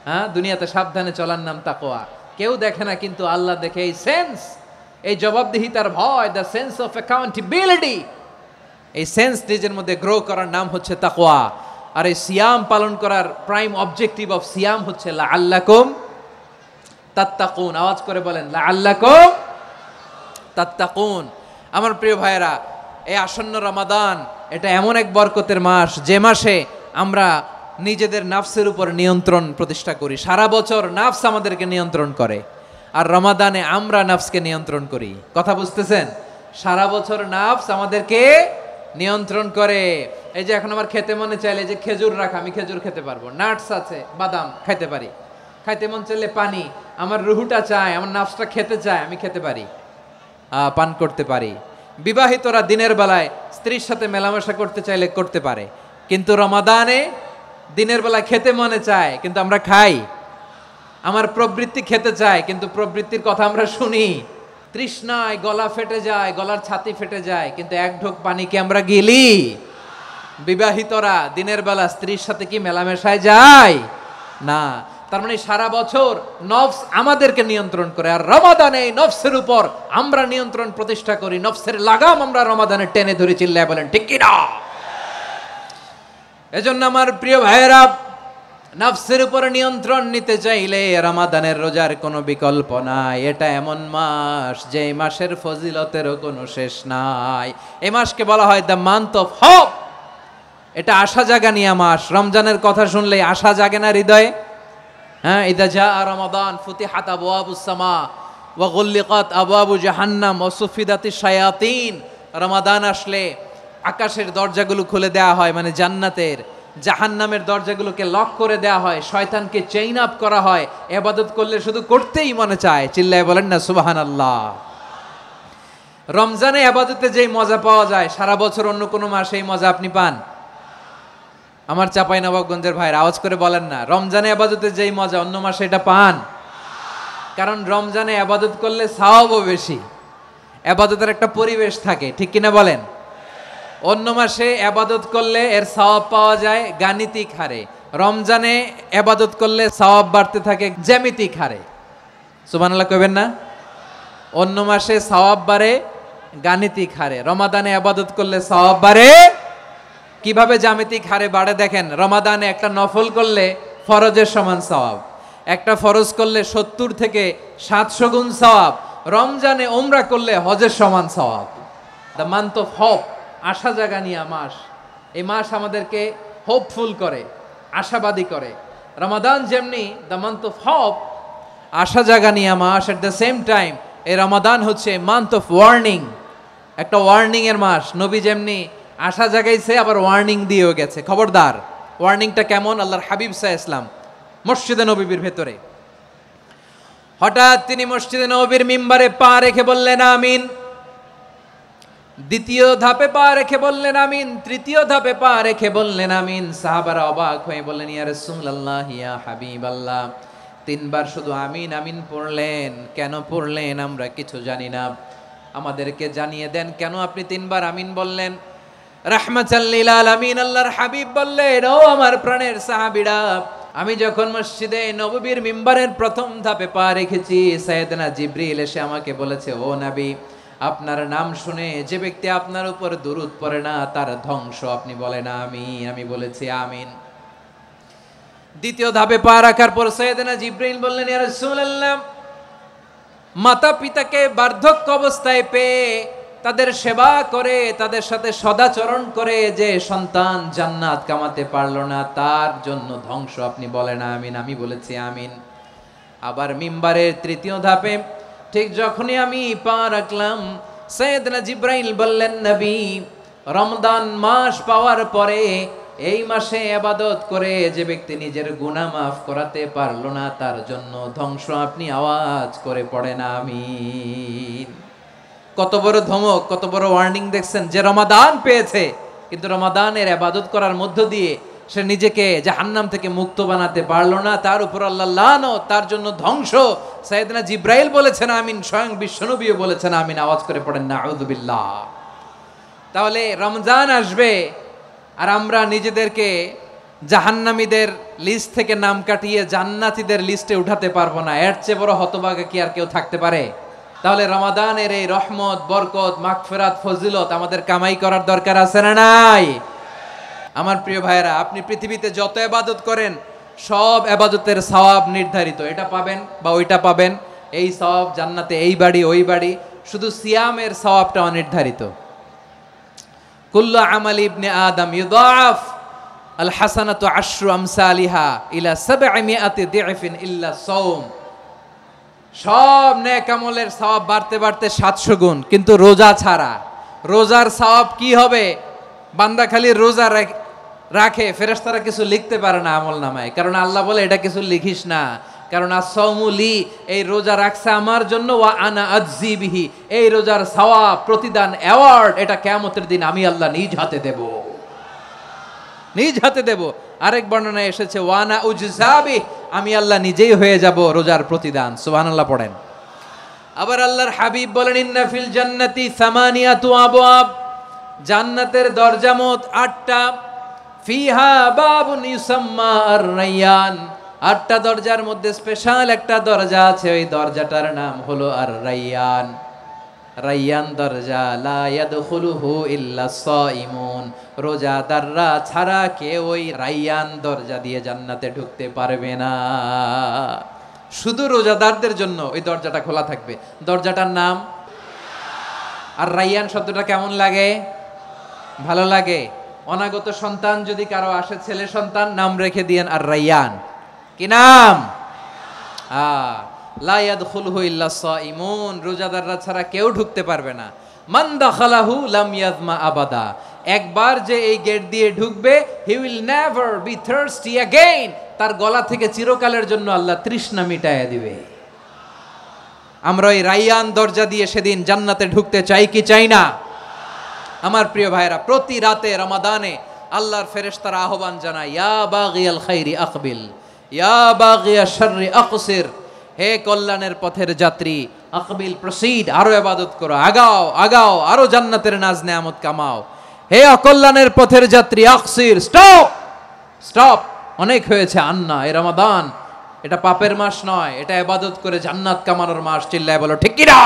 A: হ্যাঁ, দুনিয়াতে সাবধানে চলার নাম তাকওয়া। কেউ দেখে না, কিন্তু আল্লাহ দেখে। এই সেন্স, এই জবাবদিহিতার ভয়, দ্য সেন্স অফ অ্যাকাউন্টেবিলিটি, এই সেন্স নিজের মধ্যে গ্রো করার নাম হচ্ছে তাকওয়া। আর এই সিয়াম পালন করার প্রাইম অবজেক্টিভ অফ সিয়াম হচ্ছে লাআল্লাকুম তাত্তাকুন। আওয়াজ করে বলেন, লাআল্লাকুম তাত্তাকুন। আমার প্রিয় ভাইয়েরা, এই আসন্ন রমাদান, এটা এমন এক বরকতের মাস, যে মাসে আমরা নিজেদের নাফসের উপর নিয়ন্ত্রণ প্রতিষ্ঠা করি। সারা বছর নাফস আমাদেরকে নিয়ন্ত্রণ করে, আর রমাদানে আমরা নাফসকে নিয়ন্ত্রণ করি। কথা বুঝতেছেন? সারা বছর নাফস আমাদেরকে নিয়ন্ত্রণ করে। এই যে এখন আমার খেতে মনে চাইলে, যে খেজুর রাখা, আমি খেজুর খেতে পারবো, নাটস আছে, বাদাম খাইতে পারি। খাইতে মন চাইলে পানি, আমার রুহুটা চায়, আমার নাফসটা খেতে চায়, আমি খেতে পারি, পান করতে পারি। বিবাহিতরা দিনের বেলায় স্ত্রীর সাথে মেলামেশা করতে চাইলে করতে পারে, কিন্তু রমাদানে দিনের বেলায় খেতে মনে চায়, কিন্তু আমরা খাই। আমার প্রবৃত্তি খেতে চায়, কিন্তু প্রবৃত্তির কথা আমরা শুনি। তৃষ্ণায় গলা ফেটে যায়, গলার ছাতি ফেটে যায়, কিন্তু এক ঢোক পানি কি আমরা গিলি? বিবাহিতরা দিনের বেলা স্ত্রীর সাথে কি মেলামেশায় যায়? না। তার মানে সারা বছর নফস আমাদেরকে নিয়ন্ত্রণ করে, আর রমাদানে এই নফসের উপর আমরা নিয়ন্ত্রণ প্রতিষ্ঠা করি। নফসের লাগাম আমরা রমাদানে টেনে ধরে। চিল্লায় বলেন ঠিক কিনা? এজন্য আমার প্রিয় ভাইয়েরা, নফসের উপরে নিয়ন্ত্রণ নিতে চাইলে রমাদানের রোজার কোনো বিকল্প নাই। এটা এমন মাস, যে মাসের ফজিলতেরও কোনো শেষ নাই। এই মাসকে বলা হয় দ্য মান্থ অফ হোপ। এটা আশা জাগানিয়া মাস। রমজানের কথা শুনলেই আশা জাগে না হৃদয়ে? হ্যাঁ, ইদা জা রমাদান ফুতিহাত আবওয়াবুস সামা ওয়া গুল্লিকাত আবওয়াবু জাহান্নাম ওয়া সুফিদাতিশ শায়াতিন। রমাদান আসলে আকাশের দরজাগুলো খুলে দেওয়া হয়, মানে জান্নাতের। জাহান্নামের দরজাগুলোকে লক করে দেওয়া হয়, শয়তানকে চেইন আপ করা হয়। ইবাদত করলে শুধু করতেই মনে চায়। চিল্লায় বলেন না সুবহানাল্লাহ। রমজানে ইবাদতে যেই মজা পাওয়া যায়, সারা বছর অন্য কোনো মাসে এই মজা আপনি পান? আমার চাঁপাইনবাবগঞ্জের ভাইরা আওয়াজ করে বলেন না, রমজানে ইবাদতে যেই মজা অন্য মাসে এটা পান? কারণ রমজানে ইবাদত করলে সওয়াবও বেশি, ইবাদতের একটা পরিবেশ থাকে, ঠিক কিনা বলেন? অন্য মাসে ইবাদত করলে এর সওয়াব পাওয়া যায় গাণিতিক হারে, রমজানে ইবাদত করলে সওয়াব বাড়তে থাকে জ্যামিতিক হারে। সুবহানাল্লাহ কইবেন না? অন্য মাসে সওয়াব বাড়ে গাণিতিক হারে, রমাদানে ইবাদত করলে সওয়াব বাড়ে কিভাবে? জ্যামিতিক হারে বাড়ে। দেখেন, রমাদানে একটা নফল করলে ফরজের সমান সওয়াব, একটা ফরজ করলে 70 থেকে 700 গুণ সওয়াব, রমজানে উমরা করলে হজের সমান সওয়াব। দ্য মান্থ অফ হোপ, আশা জাগানিয়া মাস। এই মাস আমাদেরকে হোপফুল করে, আশাবাদী করে। রমাদান যেমনি দ্য মান্থ অফ হোপ, আশা জাগানিয়া মাস, এট দ্য সেম টাইম এই রমাদান হচ্ছে মান্থ অফ ওয়ার্নিং, একটা ওয়ার্নিং এর মাস। নবী যেমনি আশা জাগাইছে, আবার ওয়ার্নিং দিয়েও গেছে, খবরদার। ওয়ার্নিংটা কেমন? আল্লাহর হাবিব সাল্লাল্লাহু আলাইহি ওয়াসাল্লাম মসজিদে নববীর ভেতরে, হঠাৎ তিনি মসজিদে নববীর মিম্বারে পা রেখে বললেন আমিন। দ্বিতীয় ধাপে পা রেখে বললেন আমিন, তৃতীয় ধাপে পা রেখে বললেন আমিন। সাহাবারা অবাক হয়ে বললেন, ইয়া রাসূলুল্লাহ, ইয়া হাবিবাল্লাহ, 3 বার শুধু আমিন আমিন পড়লেন, কেন পড়লেন আমরা কিছু জানি না, আমাদেরকে জানিয়ে দেন কেন আপনি 3 বার আমিন বললেন। রাহমাতাল লিল আলামিন আল্লাহর হাবিব বললেন, ও আমার প্রাণের সাহাবীরা, আমি যখন মসজিদে নববীর মিম্বারের প্রথম ধাপে পা রেখেছি, সাইয়েদনা জিবরিল এসে আমাকে বলেছে, ও নবী, আপনার নাম শুনে যে ব্যক্তি আপনার উপর দুরূদ পড়ে না তার ধ্বংস আপনি বলেন আমিন। আমি বলেছি আমিন। দ্বিতীয় ধাপে পা রাখার পর সাইয়েদনা জিবরিল বললেন, ইয়া রাসূলুল্লাহ, মাতা পিতাকে বার্ধক্য অবস্থায় পেয়ে তাদের সেবা করে, তাদের সাথে সদাচরণ করে যে সন্তান জান্নাত কামাতে পারলো না, তার জন্য ধ্বংস আপনি বলেন আমিন। আমি বলেছি আমিন। আবার মিম্বারের তৃতীয় ধাপে ঠিক যখনই আমি পা রাখলাম, সাইয়েদনা জিব্রাইল বললেন, নবী, রমজান মাস পাওয়ার পরে এই মাসে ইবাদত করে যে ব্যক্তি নিজের গুনাহ মাফ করাতে পারলো না, তার জন্য ধ্বংস। আপনি আওয়াজ করে পড়েন আমিন। কত বড় ধমক, কত বড় ওয়ার্নিং দেখছেন, যে রমাদান পেয়েছে কিন্তু রমাদানের ইবাদত করার মধ্য দিয়ে সে নিজেকে জাহান্নাম থেকে মুক্ত বানাতে পারলো না, তার উপর আল্লাহ লানত, তার জন্য ধ্বংস। সাইয়েদনা জিব্রাইল বলেছেন আমিন, স্বয়ং বিশ্বনবীও বলেছেন আমিন। আওয়াজ করে পড়েন নাউযু বিল্লাহ। তাহলে রমজান আসবে আর আমরা নিজেদেরকে জাহান্নামীদের লিস্ট থেকে নাম কাটিয়ে জান্নাতীদের লিস্টে উঠাতে পারবো না। এর চেয়ে বড় হতভাগা কি আর কেউ থাকতে পারে? তাহলে রমাদানের এই রহমত, বরকত, মাগফিরাত, ফজিলত আমাদের কামাই করার দরকার আছে না নাই? আমার প্রিয় ভাইয়েরা, আপনি পৃথিবীতে যত ইবাদত করেন সব ইবাদতের সওয়াব নির্ধারিত। এটা পাবেন বা ওইটা পাবেন, এই সওয়াব জান্নাতে, এই বাড়ি ওই বাড়ি। শুধু সিয়ামের সওয়াবটা অনির্ধারিত। কুল্লু আমাল ইবনে আদম ইউদাফ আল হাসানাতু আশরু আমসালিহা ইলা 700 দি'ফিন ইল্লা সাওম। সব নেক আমলের সওয়াব বাড়তে বাড়তে 700 গুণ, কিন্তু রোজা ছাড়া। রোজার সওয়াব কি হবে? বান্দা খালি রোজা রাখে, ফেরেশতারা কিছু লিখতে পারে না আমল নামায়, কারণ আল্লাহ বলে এটা কিছু লিখিস না, কারণ as-সাওমু লি, এই রোজা রাখছে আমার জন্য, ওয়া আনা আজজি বিহি, এই রোজার সওয়াব, প্রতিদান, অ্যাওয়ার্ড এটা কিয়ামতের দিন আমি আল্লাহ নিজ হাতে দেব, নিজ হাতে দেব। আরেক বর্ণনায় এসেছে ওয়া আনা উজজাবি, আমি আল্লাহ নিজেই হয়ে যাব রোজার প্রতিদান। সুবহানাল্লাহ পড়েন। আবার আল্লাহর হাবিব বলেন, ইন্না ফিল জান্নাতি সামানিয়াতু আবওয়াব, জান্নাতের দরজা মোট 8টা। ফিহা বাবুন ইউসাম্মা আর-রায়্যান, 8টা দরজার মধ্যে স্পেশাল একটা দরজা আছে, ওই দরজাটার নাম হলো আর-রায়্যান। রায়্যান দরজা, লা ইয়াদখুলুহু ইল্লা সাইমুন, রোজাদাররা ছাড়া কেউ ওই রায়্যান দরজা দিয়ে জান্নাতে ঢুকতে পারবে না। শুধু রোজাদারদের জন্য ওই দরজাটা খোলা থাকবে। দরজাটার নাম আর রায়্যান। শব্দটা কেমন লাগে? ভালো লাগে। অনাগত সন্তান যদি কারো আসে, ছেলে সন্তান, নাম রেখে দিয়েন আর রায়্যান। কি নাম? লা ইয়াদখুলুহু ইল্লা সাইমুন, রোজাদাররা ছাড়া কেউ ঢুকতে পারবে না। মান দাখালাহু লাম ইয়াজমা আবাদা, একবার যে এই গেট দিয়ে ঢুকবে, he will never be thirsty again, তার গলা থেকে চিরকালের জন্য আল্লাহ তৃষ্ণা মিটাইয়া দিবে। আমরা ওই রায়্যান দরজা দিয়ে সেদিন জান্নাতে ঢুকতে চাই কি চাই না? আমার প্রিয় ভাইরা, প্রতি রাতে রমাদানে আল্লাহর ফেরেশতারা আহ্বান জানায়, ইয়া বাগিয়াল খাইরি আকবিল, ইয়া বাগিয়াশ শাররি আকসির, হে কল্যাণের পথের যাত্রী, আকবিল, প্রসিড, আরো ইবাদত করো, আগাও আগাও, আরো জান্নাতের নাজ নেয়ামত কামাও। হে অকল্যাণের পথের যাত্রী, আকসির, স্টপ স্টপ, অনেক হয়েছে। আন্না, এ রমাদান এটা পাপের মাস নয়, এটা ইবাদত করে জান্নাত কামানোর মাস। চিল্লায় বলো ঠিক কি না?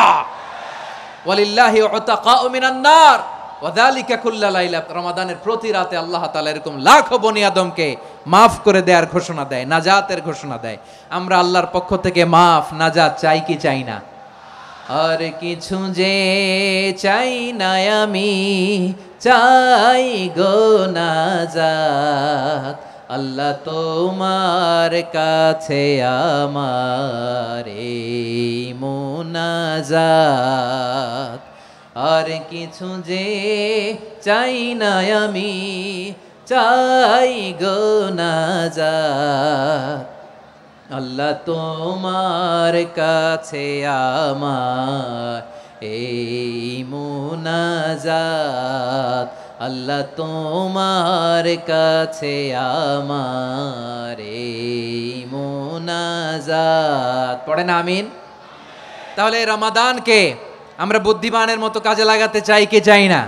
A: ওয়ালিল্লাহি উতাকাউ মিনান নার ওয়া যালিকা কুল্লা লাইলা, রমাদানের প্রতি রাতে আল্লাহ তাআলা এরকম লাখো বনি আদমকে মাফ করে দেওয়ার ঘোষণা দেয়, নাজাতের ঘোষণা দেয়। আমরা আল্লাহর পক্ষ থেকে মাফ, নাজাত চাই কি চাই না? আর কিছু যে চাই না আমি, চাই গো নাজাত, আল্লাহ তোমার কাছে আমার এই মুনাজাত। আর কিছু যে চাই না আমি, চাই গো নাজাত, আল্লাহ তোমার কাছে আমার এই মুনাজাত, আল্লাহ তোমার কাছে আমার এই মুনাজাত। পড়েন আমিন। তাহলে রমাদানকে আমরা বুদ্ধিমানের মতো কাজে লাগাতে চাই কি চাই না?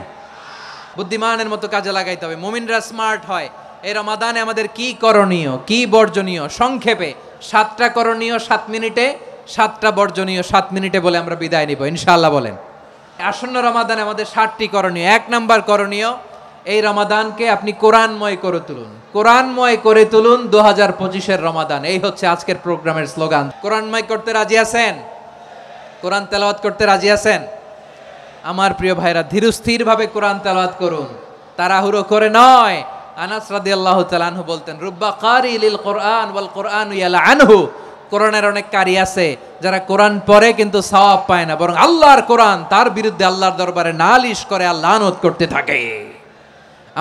A: বুদ্ধিমানের মতো কাজে লাগাইতে হবে। মুমিনরা স্মার্ট হয়। এই রমাদানে আমাদের কি করণীয়, কি বর্জনীয়? সংক্ষেপে 7টা করণীয় 7 মিনিটে, 7টা বর্জনীয় 7 মিনিটে বলে আমরা বিদায় নিব ইনশাআল্লাহ। বলেন, আসন্ন রমাদানে আমাদের 7টি করণীয়। 1 নাম্বার করণীয়, এই রমাদানকে আপনি কোরআনময় করে তুলুন। কোরআনময় করে তুলুন 2025-এর রমাদান। এই হচ্ছে আজকের প্রোগ্রামের স্লোগান। কোরআনময় করতে রাজি আছেন? কোরআন তেলাওয়াত করতে রাজি আছেন? আমার প্রিয় ভাইরা, ধীরস্থির ভাবে কোরআন তেলাওয়াত করুন, তাড়াহুড়ো করে নয়। আনাস রাদিয়াল্লাহু তাআলা আনহু বলতেন, রুব্বা কারি লিল কোরআন ওয়াল কোরআনু ইয়ালআনহু, কোরআনের অনেক কারি আছে যারা কোরআন পড়ে কিন্তু সওয়াব পায় না, বরং আল্লাহর কোরআন তার বিরুদ্ধে আল্লাহর দরবারে নালিশ করে আর লানত করতে থাকে।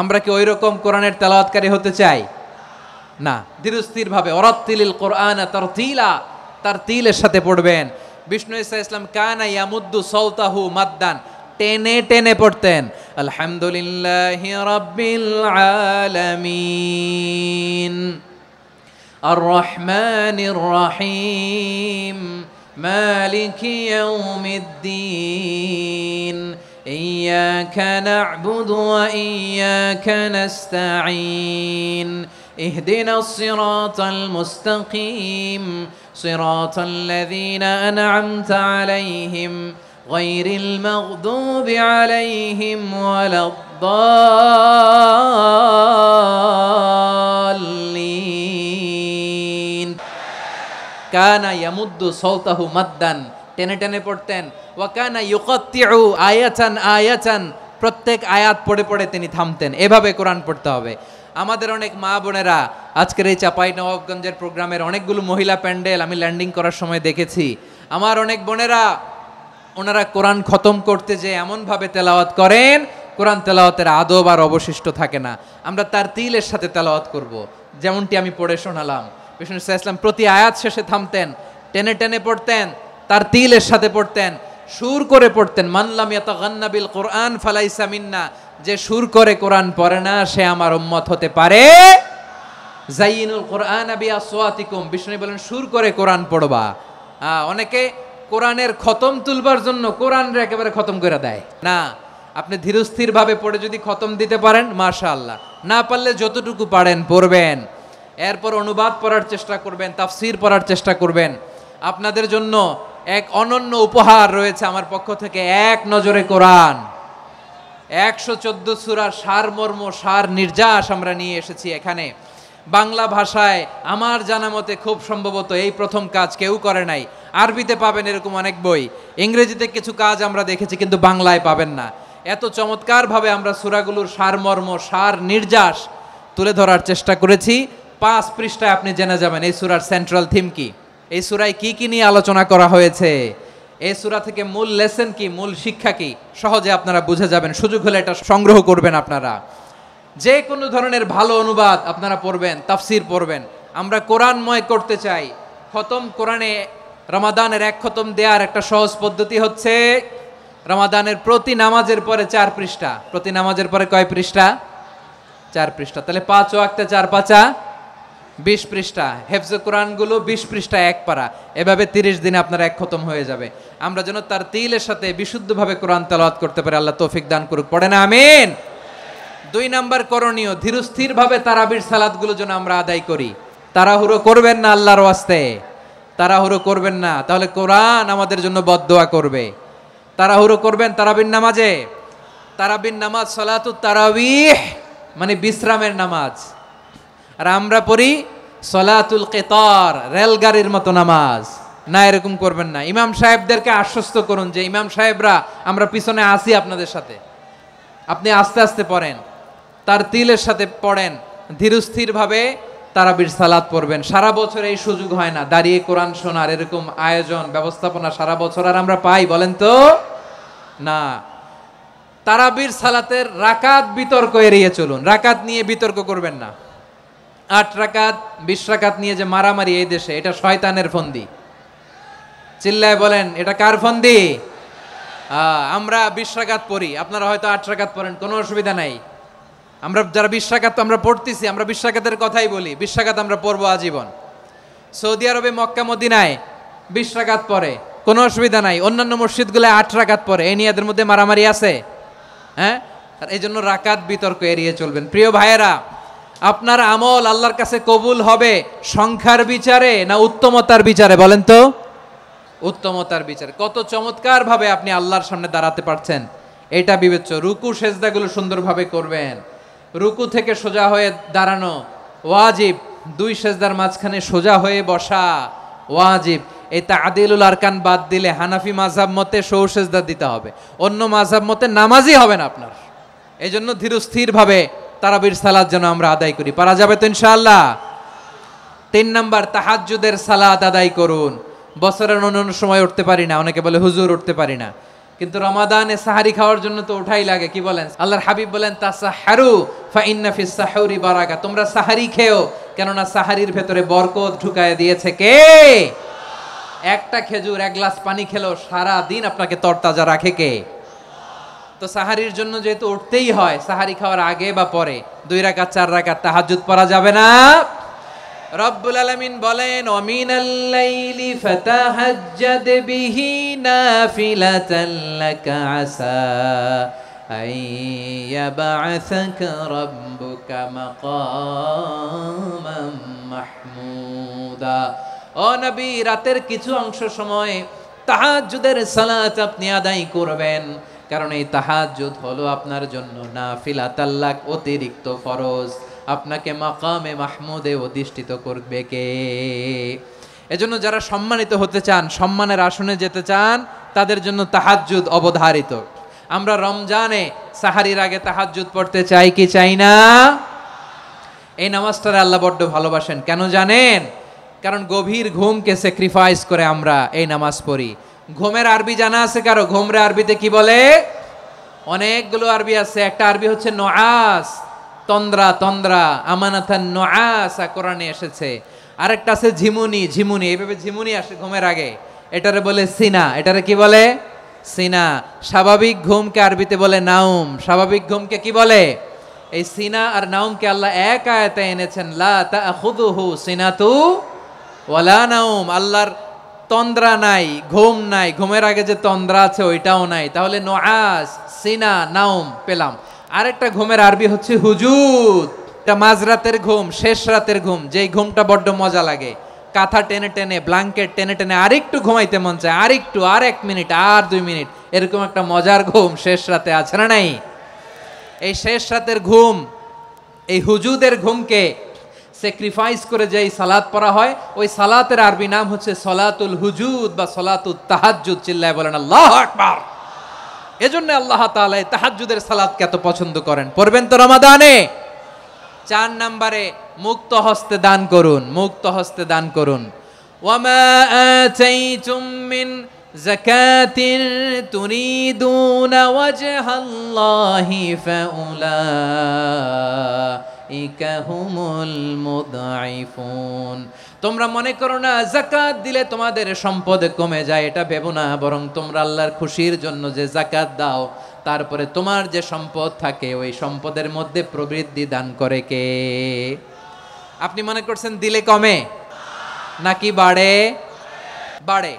A: আমরা কি ওই রকম কোরআনের তেলাওয়াতকারী হতে চাই? না। ধীরস্থির ভাবে ওয়ারাত্তিলিল কোরআন তারতিলা, তারতিলের সাথে পড়বেন। বিষ্ণু ঈসা ইসলাম কানা ইয়ামুদ্দু সাওতাহু মাদ্দান, টেনে টেনে পড়তেন। আলহামদুলিল্লাহি রাব্বিল আলামিন আর রহমানির রহিম মালিকি ইয়াউমিদ্দিন ইয়্যাকা না'বুদু ওয়া ইয়্যাকা নাস্তাঈন ইহদিনাস সিরাতাল মুস্তাকিম সিরাতাল লাযীনা আন'আমতা আলাইহিম গায়রিল মাগদুবি আলাইহিম ওয়ালাদ-দাল্লিন। কানা ইয়ামুদ্দু সাওতাহু মাদ্দান, টেনে টেনে পড়তেন। ওয়া কানা ইউকাত্তিউ আয়াতান আয়াতান, প্রত্যেক আয়াত পড়ে পড়ে তিনি থামতেন। এভাবে কোরআন পড়তে হবে। আমাদের অনেক মা বোনেরা আজকের এই চাঁপাইনবাবগঞ্জের প্রোগ্রামের অনেকগুলো মহিলা প্যান্ডেল আমি ল্যান্ডিং করার সময় দেখেছি। আমার অনেক বোনেরা ওনারা কোরআন খতম করতে যে এমনভাবে তেলাওয়াত করেন, কোরআন তেলাওয়াতের আদব আর অবশিষ্ট থাকে না। আমরা তারতিলের সাথে তেলাওয়াত করব, যেমনটি আমি পড়ে শোনালাম। বিষ্ণু ঈসা ইসলাম প্রতি আয়াত শেষে থামতেন, টেনে টেনে পড়তেন, তারতিলের সাথে পড়তেন, সুর করে পড়তেন। মান লাম ইয়াতাগান্না বিল কোরআন ফালাইসা মিন্না, যে সুর করে কোরআন পড়ে না সে আমার উম্মত হতে পারে। যায়িনুল কোরআন বিআসওয়াতিকুম, বিষ্ণু বলেন সুর করে কোরআন পড়বা। অনেকে কোরআনের খতম তুলবার জন্য কোরআনরে একেবারে খতম করে দেয় না। আপনি ধীরস্থির ভাবে পড়ে যদি খতম দিতে পারেন মাশাআল্লাহ, না পারলে যতটুকু পারেন পড়বেন। এরপর অনুবাদ পড়ার চেষ্টা করবেন, তাফসির পড়ার চেষ্টা করবেন। আপনাদের জন্য এক অনন্য উপহার রয়েছে আমার পক্ষ থেকে, এক নজরে কোরআন। 114 সূরার সারমর্ম, সার নির্যাস আমরা নিয়ে এসেছি এখানে। বাংলা ভাষায় আমার জানা মতে খুব সম্ভবত এই প্রথম কাজ, কেউ করে নাই। আরবিতে পাবেন এরকম অনেক বই, ইংরেজিতে কিছু কাজ আমরা দেখেছি, কিন্তু বাংলায় পাবেন না। এত চমৎকারভাবে আমরা সূরাগুলোর সারমর্ম, সার নির্যাস তুলে ধরার চেষ্টা করেছি। 5 পৃষ্ঠায় আপনি জেনে যাবেন এই সূরার সেন্ট্রাল থিম কি, এই সূরায় কি কি নিয়ে আলোচনা করা হয়েছে, এই সূরা থেকে মূল লেসন কি, মূল শিক্ষা কি, সহজে আপনারা বুঝে যাবেন। সুযোগ হলে এটা সংগ্রহ করবেন আপনারা। যে কোনো ধরনের ভালো অনুবাদ আপনারা পড়বেন, তাফসির পড়বেন। আমরা কোরআনময় করতে চাই। খতম কোরআনে রমাদানের 1 খতম দেওয়ার একটা সহজ পদ্ধতি হচ্ছে রমাদানের প্রতি নামাজের পরে 4 পৃষ্ঠা। প্রতি নামাজের পরে কয় পৃষ্ঠা? 4 পৃষ্ঠা। তাহলে 5 ওয়াক্তে 4 পাঁচা 20 পৃষ্ঠা। হেফজে কোরআনগুলো 20 পৃষ্ঠা 1 পারা। এভাবে 30 দিনে আপনার 1 খতম হয়ে যাবে। আমরা যেন তারতিলের সাথে বিশুদ্ধভাবে কোরআন তেলাওয়াত করতে পারি, আল্লাহ তৌফিক দান করুক। পড়েন আমিন। 2 নাম্বার করণীয়, ধীরস্থিরভাবে তারাবির সালাতগুলো যেন আমরা আদায় করি। তাড়াহুড়ো করবেন না আল্লাহর ওয়াস্তে, তাড়াহুড়ো করবেন না, তাহলে কোরআন আমাদের জন্য বদদোয়া করবে। তাড়াহুড়ো করবেন তারাবির নামাজে। তারাবির নামাজ সালাতুত তারাবিহ মানে বিশ্রামের নামাজ। আর আমরা পড়ি সলাতুল কিতার, রেলগাড়ির মতো নামাজ। না, এরকম করবেন না। ইমাম সাহেবদেরকে আশ্বস্ত করুন যে ইমাম সাহেবরা আমরা পিছনে আসি আপনাদের সাথে, আপনি আস্তে আস্তে পড়েন, তারতিলের সাথে পড়েন, ধীরস্থিরভাবে তারাবির সালাত পড়বেন। সারা বছর এই সুযোগ হয় না দাঁড়িয়ে কোরআন শোনার, এরকম আয়োজন ব্যবস্থাপনা সারা বছর আর আমরা পাই বলেন তো না। তারাবির সালাতের রাকাত বিতর্ক এড়িয়ে চলুন। রাকাত নিয়ে বিতর্ক করবেন না। 8 রাকাত 20 রাকাত নিয়ে যে মারামারি এই দেশে, এটা শয়তানের ফন্দি। চিল্লায় বলেন এটা কার ফন্দি? আমরা 20 রাকাত পড়ি, আপনারা হয়তো 8 রাকাত পড়েন, কোনো অসুবিধা নাই। আমরা যারা 20 রাকাত আমরা পড়তেছি, আমরা 20 রাকাতের কথাই বলি। 20 রাকাত আমরা পড়বো আজীবন। সৌদি আরবে মক্কা মদিনায় 20 রাকাত পড়ে, কোনো অসুবিধা নাই। অন্যান্য মসজিদগুলোয় 8 রাকাত পড়ে। এই নিয়ে এদের মধ্যে মারামারি আছে? হ্যাঁ, এই জন্য রাকাত বিতর্ক এড়িয়ে চলবেন। প্রিয় ভাইয়েরা, আপনার আমল আল্লাহর কাছে কবুল হবে সংখ্যার বিচারে না উত্তমতার বিচারে? বলেন তো। উত্তমতার বিচারে। কত চমৎকার ভাবে আপনি আল্লাহর সামনে দাঁড়াতে পারছেন এটা বিবেচ্য। রুকু সেজদাগুলো সুন্দরভাবে করবেন। রুকু থেকে সোজা হয়ে দাঁড়ানো ওয়াজিব। 2 সেজদার মাঝখানে সোজা হয়ে বসা ওয়াজিব। এই তা'দিলুল আরকান বাদ দিলে হানাফি মাযহাব মতে সৌ সেজদা দিতে হবে, অন্য মাযহাব মতে নামাজই হবে না আপনার। এই জন্য ধীরস্থির ভাবে তারাবির সালাত যেন আমরা আদায় করি। পারা যাবে তো ইনশাআল্লাহ? 3 নাম্বার তাহাজ্জুদের সালাত আদায় করুন। বছরের অন্যান্য সময় উঠতে পারি না, অনেকে বলে হুজুর উঠতে পারি না, কিন্তু রমাদানে সাহারি খাওয়ার জন্য তো ওঠাই লাগে। কি বলেন? আল্লাহর হাবিব বলেন তাসাহহারু ফা ইন্না ফিস সাহুরি বারাকা, তোমরা সাহারি খেও, কেননা সাহারির ভেতরে বরকত ঢুকায় দিয়েছে কে? একটা খেজুর, এক গ্লাস পানি খেলো সারা দিন আপনাকে তরতাজা রাখে কে? তো সাহারির জন্য যেহেতু উঠতেই হয়, সাহারি খাওয়ার আগে বা পরে 2 রাকাত 4 রাকাত তাহাজ্জুদ পড়া যাবে না? রব্বুল আলামিন বলেন ওয়ামিনাল লাইলি ফাতাহাজ্জাদ বিহি নাফিলাতান লাকা আসা আইয়াবআসাকা রাব্বুকা মাকামান মাহমুদা। ও নবী, রাতের কিছু অংশ সময় তাহাজ্জুদের সালাত আপনি আদায় করবেন, কারণ এই তাহাজ্জুদ হলো আপনার জন্য নাফিলাতাল লাক, অতিরিক্ত ফরজ। আপনাকে মাকামে মাহমুদে অধিষ্ঠিত করবে কে? এজন্য যারা সম্মানিত হতে চান, সম্মানের আসনে যেতে চান, তাদের জন্য তাহাজ্জুদ অবধারিত। আমরা রমজানে সাহারির আগে তাহাজ্জুদ পড়তে চাই কি চাই না? এই নামাজটারে আল্লাহ বড্ড ভালোবাসেন। কেন জানেন? কারণ গভীর ঘুমকে স্যাক্রিফাইস করে আমরা এই নামাজ পড়ি। ঘুমের আরবি জানা আছে কারো? ঘুমরে আরবিতে কি বলে? অনেকগুলো আরবি আছে। একটা আরবি হচ্ছে নুআস, তন্দ্রা, তন্দ্রা, আমানাতান নুআসা কোরআনে এসেছে। আরেকটা আছে ঝিমুনি, ঝিমুনি, এইভাবে ঝিমুনি আসে ঘুমের আগে, এটারে বলে সিনা। এটারে কি বলে? সিনা। স্বাভাবিক ঘুমকে আরবিতে বলে নাউম। স্বাভাবিক ঘুমকে কি বলে? এই সিনা আর নাউমকে আল্লাহ এক আয়াতে এনেছেন, লা তাখুযুহু সিনাতু ওয়ালা নাউম। আল্লাহর তন্দ্রা নাই, ঘুম নাই, ঘুমের আগে যে তন্দ্রা আছে ওইটাও নাই। তাহলে নুআস, সিনা, নাউম পেলাম। আরেকটা ঘুমের আরবি হচ্ছে হুজুদ। এটা মাঝরাতের ঘুম, শেষ রাতের ঘুম, যেই ঘুমটা বড্ড মজা লাগে। কাঁথা টেনে টেনে, ব্ল্যাঙ্কেট টেনে টেনে আরেকটু ঘুমাইতে মন চায়, আরেকটু, আর 1 মিনিট, আর 2 মিনিট, এরকম একটা মজার ঘুম শেষ রাতে আছে না নাই? এই শেষ রাতের ঘুম, এই হুজুদের ঘুমকে স্যাক্রিফাইস করে যেই সালাত পড়া হয়, ওই সালাতের আরবি নাম হচ্ছে সলাতুল হুজুদ বা সলাতুত তাহাজ্জুদ। চিল্লায় বলেন আল্লাহু আকবার। এজন্য আল্লাহ তাআলা তাহাজ্জুদের সালাতকে এত পছন্দ করেন। পড়বেন তো রমাদানে। 4 নম্বরে মুক্ত হস্তে দান করুন, মুক্ত হস্তে দান করুন। ওয়ামা আতাইতুম মিন যাকাতিন তুরিদুনা ওয়াজহাল্লাহি ফাউলাইকা হুমুল মুদঈফুন। তোমরা মনে করো না যাকাত দিলে তোমাদের সম্পদ কমে যায়, এটা ভেবো না, বরং তোমরা আল্লাহর খুশির জন্য যে যাকাত দাও, তারপরে তোমার যে সম্পদ থাকে ওই সম্পদের মধ্যে প্রবৃদ্ধি দান করে কে? আপনি মনে করছেন দিলে কমে নাকি বাড়ে? বাড়ে।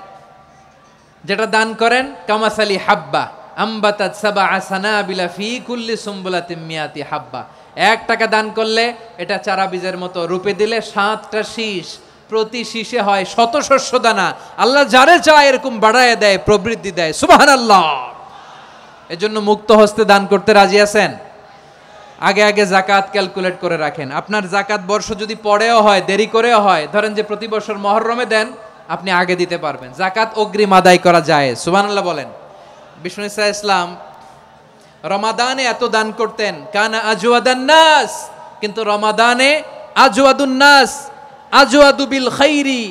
A: যেটা দান করেন কামাসালি হাব্বা আম্বাতাত সাবআ সানাবিলা ফি কুল্লি সুম্বুলাতিন মিয়াতি হাব্বা। 1 টাকা দান করলে এটা চারা বীজের মতো, রূপে দিলে 7টা শীষ, প্রতি শীষে হয় 100 শস্য দানা। আল্লাহ যারে চায় এরকম বাড়ায় দেয়, প্রবৃদ্ধি দেয়। সুবহানাল্লাহ। এজন্য মুক্ত হস্তে দান করতে রাজি আছেন? আগে আগে যাকাত ক্যালকুলেট করে রাখেন। আপনার যাকাত বর্ষ যদি পরেও হয়, দেরি করেও হয়, ধরেন যে প্রতি বছর মুহররমে দেন, আপনি আগে দিতে পারবেন। যাকাত অগ্রিম আদায় করা যায়। সুবহানাল্লাহ বলেন। বিষ্ণু ইসা ইসলাম রমাদানে এত দান করতেন, কানা আজওয়াদান নাস, কিন্তু রমাদানে আজওয়াদুন নাস আজওয়াদু বিল খাইরি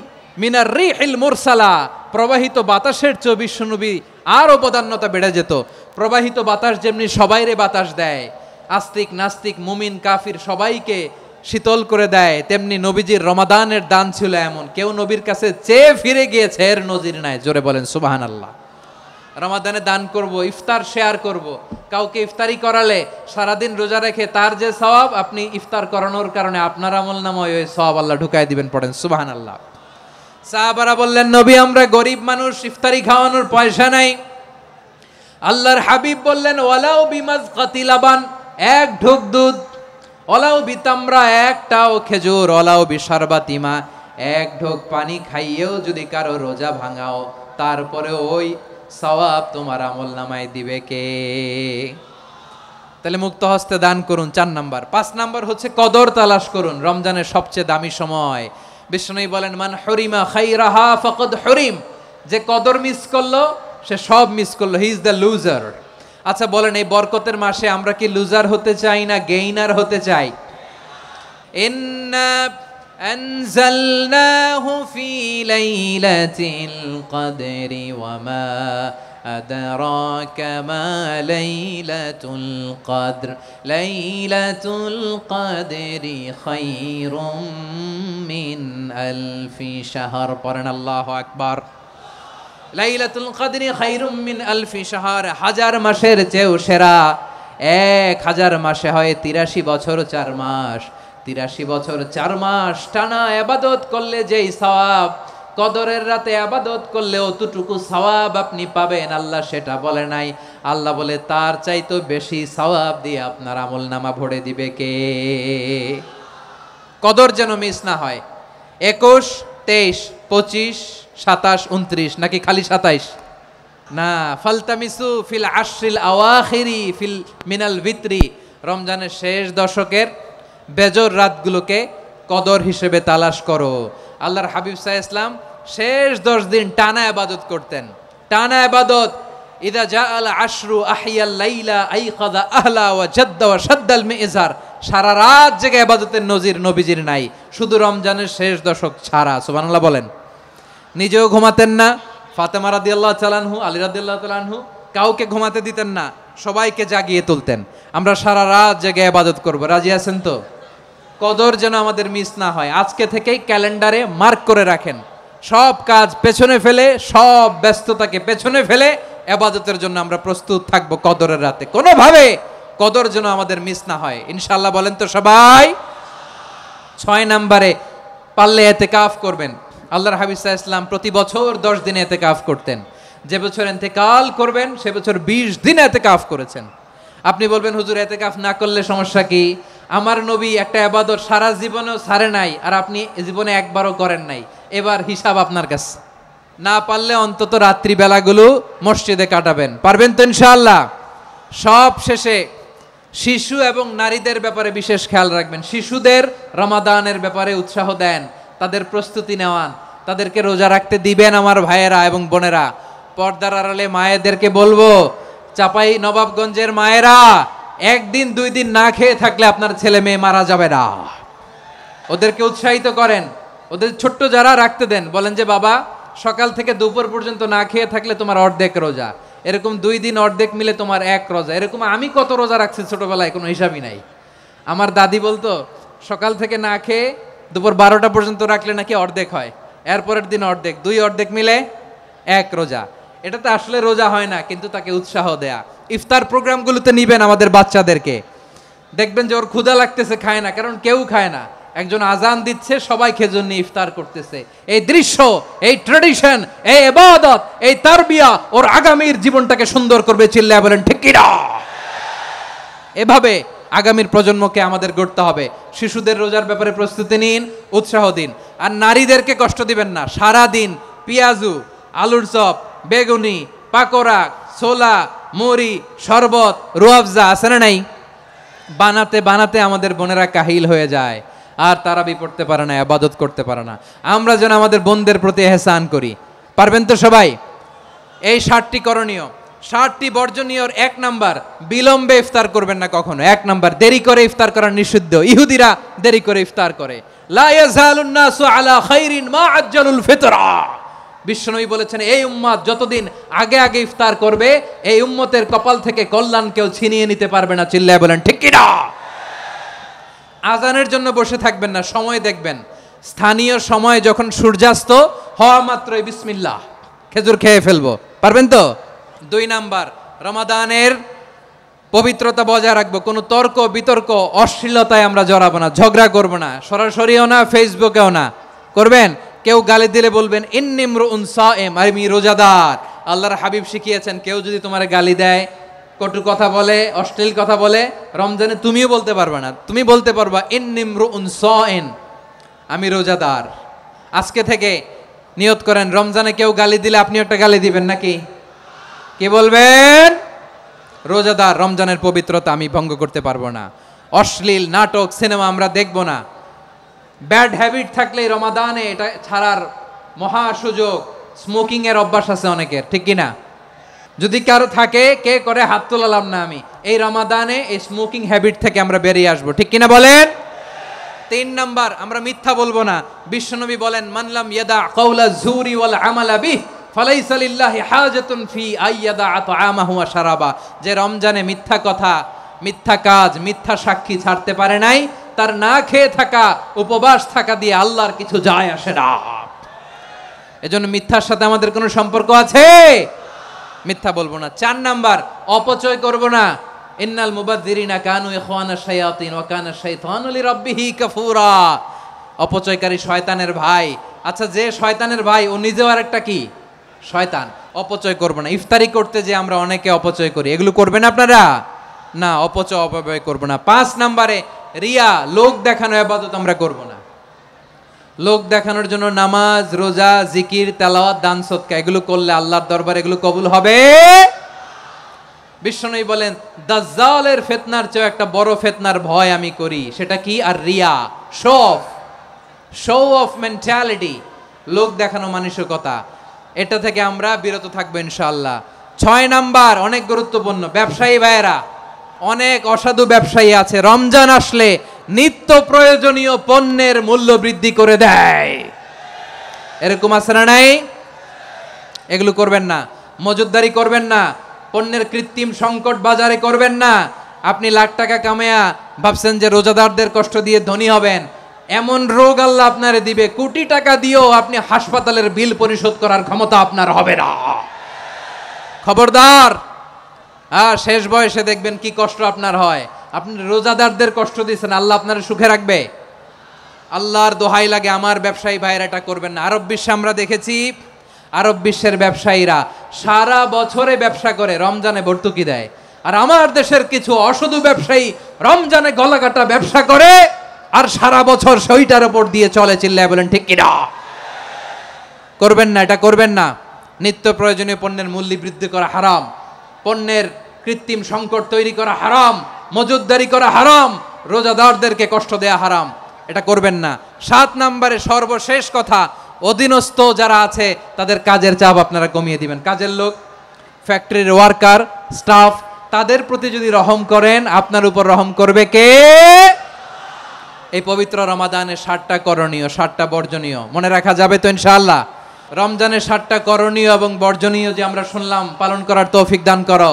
A: মিনার রিহিল মুরসালা। প্রবাহিত বাতাসের চেয়ে বিশ্বনবী আরো বদান্যতা বেড়ে যেত। প্রবাহিত বাতাস যেমনি সবাইরে বাতাস দেয়, আস্তিক নাস্তিক মুমিন কাফির সবাইকে শীতল করে দেয়, তেমনি নবীজির রমাদানের দান ছিল এমন, কেউ নবীর কাছে চেয়ে ফিরে গিয়েছে এর নজির নাই। জোরে বলেন সুবহানাল্লাহ। রমাদানে দান করব, ইফতার শেয়ার করব। কাউকে ইফতারি করালে সারাদিন রোজা রেখে তার যে সওয়াব, আপনি ইফতার করানোর কারণে আপনার আমলনামায় ওই সওয়াব আল্লাহ ঢুকায় দিবেন। পড়েন সুবহানাল্লাহ। সাহাবারা বললেন নবী আমরা গরিব মানুষ, ইফতারি খাওয়ানোর পয়সা নাই। আল্লাহর হাবিব বললেন ওয়ালাউ বিমাজকাতি লাবান, 1 ঢোক দুধ, ওয়ালাউ বিতামরা, 1টাও খেজুর, ওয়ালাউ বিশারবাতিমা, 1 ঢোক পানি খাইয়েও যদি কারো রোজা ভাঙাও, তারপরে ওই সওয়াব তোমার আমলনামায় দিবে কে? তাহলে মুক্ত হস্তে দান করুন 4 নাম্বার। 5 নাম্বার হচ্ছে কদর তালাশ করুন। রমজানের সবচেয়ে দামি সময়। বিষ্ণু বলেন মান হরিমা খাইরাহা ফাকাদ হরিম, যে কদর মিস করলো সে সব মিস করলো, হি ইজ দ্য লুজার। আচ্ছা বলেন, এই বরকতের মাসে আমরা কি লুজার হতে চাই না গেইনার হতে চাই? ইন্না আনজালনাহু ফি লাইলাতিল কদরি ওয়া মা আদরাকা মা লাইলাতুল কদর লাইলাতুল কদরি খায়রুম মিন আলফি শাহর। পড়েন আল্লাহু আকবার। লাইলাতুল কদরি খায়রুম মিন আলফি শাহর, হাজার মাসের চেয়েও সেরা। 1000 মাসে হয় 83 বছর 4 মাস। 83 বছর 4 মাস টানা ইবাদত করলে যেই সওয়াব, কদরের রাতে ইবাদত করলে অতটুকু সওয়াব আপনি পাবেন, আল্লাহ সেটা বলে নাই। আল্লাহ বলে তার চাইতে বেশি সওয়াব দিয়ে আপনার আমলনামা ভরে দিবে কে? কদর যেন মিস না হয়। 21, 23, 25, 27, 29 নাকি খালি 27? না, ফালতামিসু ফিল আশরিল আওয়াখিরি ফিল মিনাল ভিতরি, রমজানের শেষ দশকের বেজর রাতগুলোকে কদর হিসেবে তালাশ করো। আল্লাহর হাবিব সাল্লাল্লাহু আলাইহি ওয়াসাল্লাম শেষ 10 দিন টানা ইবাদত করতেন, টানা ইবাদত। ইদা জাআল আশরু আহিয়াল লাইলা আইকাযা আহলা ওয়া জাদ্দা ওয়া শাদ্দাল মিজার, সারা রাত জেগে ইবাদতের নজির নবীজির নাই, শুধু রমজানের শেষ দশক ছাড়া। সুবহানাল্লাহ বলেন। নিজেও ঘুমাতেন না, ফাতেমা রাদিয়াল্লাহু তাআলা আনহু, আলী রাদিয়াল্লাহু তাআলা আনহু কাউকে ঘুমাতে দিতেন না, সবাইকে জাগিয়ে তুলতেন। আমরা সারা রাত জেগে ইবাদত করব, রাজি আছেন তো? কদর যেন আমাদের মিস না হয়। আজকে থেকেই ক্যালেন্ডারে মার্ক করে রাখেন, সব কাজ পেছনে ফেলে, সব ব্যস্ততাকে পেছনে ফেলে ইবাদতের জন্য আমরা প্রস্তুত থাকবো কদরের রাতে। কোনোভাবে কদর যেন আমাদের মিস না হয়, ইনশাআল্লাহ। বলেন তো সবাই। 6 নম্বরে পারলে ইতিকাফ করবেন। আল্লাহর হাবিব সাল্লাল্লাহু আলাইহি ওয়াসাল্লাম প্রতি বছর 10 দিন ইতিকাফ করতেন। যে বছর ইন্তেকাল করবেন সে বছর 20 দিন ইতিকাফ করেছেন। আপনি বলবেন হুজুর ইতিকাফ না করলে সমস্যা কি? আমার নবী একটা ইবাদত সারা জীবনেও ছাড়ে নাই, আর আপনি জীবনে একবারও করেন নাই। এবার হিসাব আপনার কাছে। না পারলে অন্তত রাত্রি বেলাগুলো মসজিদে কাটাবেন, পারবেন তো ইনশাআল্লাহ? সব শেষে শিশু এবং নারীদের ব্যাপারে বিশেষ খেয়াল রাখবেন। শিশুদের রমাদানের ব্যাপারে উৎসাহ দেন, তাদের প্রস্তুতি নেওয়ান, তাদেরকে রোজা রাখতে দিবেন। আমার ভাইয়েরা এবং বোনেরা, পর্দার আড়ালে মায়েদেরকে বলবো, চাপাই নবাবগঞ্জের মায়েরা, 1 দিন 2 দিন না খেয়ে থাকলে আপনার ছেলে মেয়ে মারা যাবে না। ওদেরকে উৎসাহিত করেন, ওদের ছোট্ট যারা রাখতে দেন, বলেন যে বাবা সকাল থেকে দুপুর পর্যন্ত না খেয়ে থাকলে তোমার অর্ধেক রোজা, এরকম 2 দিন অর্ধেক মিলে তোমার 1 রোজা। এরকম আমি কত রোজা রাখছি ছোটবেলায়, কোনো হিসাবই নাই। আমার দাদি বলতো সকাল থেকে না খেয়ে দুপুর 12টা পর্যন্ত রাখলে নাকি অর্ধেক হয়, এরপরের দিন অর্ধেক, 2 অর্ধেক মিলে 1 রোজা। এটা তো আসলে রোজা হয় না, কিন্তু তাকে উৎসাহ দেয়া। ইফতার প্রোগ্রামগুলোতে নিবেন আমাদের বাচ্চাদেরকে, দেখবেন যে ওর ক্ষুধা লাগতেছে, খায় না, কারণ কেউ খায় না। একজন আজান দিচ্ছে, সবাই খেজুর নিয়ে ইফতার করতেছে। এই দৃশ্য, এই ট্র্যাডিশন, এই ইবাদত, এই তারবিয়া ওর আগামীর জীবনটাকে সুন্দর করবে। চিল্লায় বলেন ঠিক কি না? এভাবে আগামীর প্রজন্মকে আমাদের গড়তে হবে। শিশুদের রোজার ব্যাপারে প্রস্তুতি নিন, উৎসাহ দিন। আর নারীদেরকে কষ্ট দিবেন না। সারা দিন পেঁয়াজু, আলুর চপ, বেগুনি, পাকোড়া, ছোলা, মুড়ি, শরবত, রুয়াবজা আছে না নাই? বানাতে বানাতে আমাদের বোনেরা কাহিল হয়ে যায়, আর তারাবি পড়তে পারে না, ইবাদত করতে পারে না। আমরা যেন আমাদের বোনদের প্রতি ইহসান করি, পারবেন তো সবাই? এই 7টি করণীয়, 7টি বর্জনীয়। 1 নাম্বার, বিলম্বে ইফতার করবেন না কখনো। 1 নাম্বার, দেরি করে ইফতার করা নিষিদ্ধ। ইহুদিরা দেরি করে ইফতার করে। লা ইয়াজালুন নাসু আলা খাইরিন মা আজ্জালুল ফিতরা। বিশ্বনবী বলেছেন, এই উম্মত যতদিন আগে আগে ইফতার করবে, এই উম্মতের কপাল থেকে কল্যাণ কেউ ছিনিয়ে নিতে পারবে না। চিল্লায় বলেন ঠিক কি না? আজানের জন্য বসে থাকবেন না, সময় দেখবেন। স্থানীয় সময় যখন সূর্যাস্ত হওয়া মাত্রই বিসমিল্লাহ, খেজুর খেয়ে ফেলবো, পারবেন তো? 2 নাম্বার, রমাদানের পবিত্রতা বজায় রাখবো। কোনো তর্ক বিতর্ক অশ্লীলতায় আমরা জড়াবো না, ঝগড়া করবো না, সরাসরিও না, ফেসবুকেও না। করবেন? কেউ গালি দিলে বলবেন ইন্নিমরুউন সায়েম, আমি রোজাদার। আল্লাহর হাবিব শিখিয়েছেন, কেউ যদি তোমার গালি দেয়, কটু কথা বলে, অশ্লীল কথা বলে, রমজানে তুমিও বলতে পারবে না। তুমি বলতে পারবা ইন্নিমরুউন সায়েম, আমি রোজাদার। আজকে থেকে নিয়ত করেন, রমজানে কেউ গালি দিলে আপনি একটা গালি দিবেন নাকি? কি বলবেন? রোজাদার, রমজানের পবিত্রতা আমি ভঙ্গ করতে পারবো না। অশ্লীল নাটক, সিনেমা আমরা দেখবো না। ব্যাড হ্যাবিট থাকলে রমাদানে এটা ছাড়ার মহা সুযোগ। স্মোকিং এর অভ্যাস আছে অনেকের, ঠিক কিনা? যদি কারো থাকে, কে করে হাত তোলালাম না আমি। এই রমাদানে এই স্মোকিং হ্যাবিট থেকে আমরা বেরিয়ে আসবো, ঠিক কিনা বলেন? তিন নাম্বার, আমরা মিথ্যা বলবো না। বিশ্বনবী বলেন, মানলাম ইয়াদা কাওলা যুরি ওয়াল আমালা বিহি ফালাইসা লিল্লাহি হাজাতুন ফি আইয়াদা আতআমাহু ওয়া শারাবা। যে রমজানে মিথ্যা কথা, মিথ্যা কাজ, মিথ্যা সাক্ষী ছাড়তে পারে নাই, তার না খেয়ে থাকা, উপবাস থাকা দিয়ে আল্লাহর কিছু যায় আসে না। এজন্য মিথ্যার সাথে আমাদের কোনো সম্পর্ক আছে? মিথ্যা বলবো না। চার নাম্বার, অপচয় করব না। ইন্নাল মুবাযযিরিনা কানু ইখওয়ানাশ শায়াতিন ওয়া কানা শাইতানু লিরাব্বিহি কাফুরা। অপচয়কারী শয়তানের ভাই। আচ্ছা, যে শয়তানের ভাই ও নিজেও আরেকটা কি? শয়তান। অপচয় করব না। ইফতারি করতে যে আমরা অনেকে অপচয় করি, এগুলো করবেন আপনারা? না, অপচয় অপব্যয় করব না। 5 নম্বরে রিয়া, লোক দেখানো ইবাদত আমরা করব না। লোক দেখানোর জন্য নামাজ, রোজা, জিকির, তেলাওয়াত, দান সদকা এগুলো করলে আল্লাহর দরবারে এগুলো কবুল হবে। বিশ্বনবী বলেন, দাজ্জালের ফিতনার চেয়ে একটা বড় ফিতনার ভয় আমি করি, সেটা কি? আর রিয়া, শো অফ মেন্টালিটি, লোক দেখানো মানসিকতা। এটা থেকে আমরা বিরত থাকবো ইনশাআল্লাহ। 6 নাম্বার, অনেক গুরুত্বপূর্ণ, ব্যবসায়ী ভাইয়েরা, অনেক অসাধু ব্যবসায়ী আছে রমজান আসলে নিত্য প্রয়োজনীয় পণ্যের মূল্য বৃদ্ধি করে দেয়। এরকম আছে না নাই? এগুলো করবেন না। মজুদদারি করবেন না। পণ্যের কৃত্রিম সংকট বাজারে করবেন না। আপনি লাখ টাকা কামায়া ভাবছেন যে রোজাদারদের কষ্ট দিয়ে ধনী হবেন, এমন রোগ আল্লাহ আপনারে দিবে, কোটি টাকা দিয়েও আপনি হাসপাতালের বিল পরিশোধ করার ক্ষমতা আপনার হবে না। খবরদার। শেষ বয়সে দেখবেন কি কষ্ট আপনার হয়। আপনি রোজাদারদের কষ্ট দিচ্ছেন, আল্লাহ আপনার সুখে রাখবে? আল্লাহর দোহাই লাগে, আমার ব্যবসায়ী ভাইয়েরা এটা করবেন না। আরব বিশ্বে আমরা দেখেছি, আরব বিশ্বের ব্যবসায়ীরা সারা বছরে ব্যবসা করে, রমজানে ভর্তুকি দেয়। আর আমার দেশের কিছু অসাধু ব্যবসায়ী রমজানে গলাকাটা ব্যবসা করে আর সারা বছর সইটার উপর দিয়ে চলে। চিল্লায় বলেন ঠিক কিনা? করবেন না, এটা করবেন না। নিত্য প্রয়োজনীয় পণ্যের মূল্য বৃদ্ধি করা হারাম, পণ্যের কৃত্রিম সংকট তৈরি করা হারাম, মজুদদারি করা হারাম, রোজাদারদেরকে কষ্ট দেয়া হারাম, এটা করবেন না। 7 নম্বরে সর্বশেষ কথা, অধীনস্থ যারা আছে তাদের কাজের চাপ আপনারা কমিয়ে দিবেন। কাজের লোক, ফ্যাক্টরির ওয়ার্কার, স্টাফ, তাদের প্রতি যদি রহম করেন, আপনার উপর রহম করবে কে? এই পবিত্র রমাদানে 7টা করণীয়, 7টা বর্জনীয় মনে রাখা যাবে তো ইনশাআল্লাহ? রমজানের 7টা করণীয় এবং বর্জনীয় যে আমরা শুনলাম, পালন করার তৌফিক দান করো।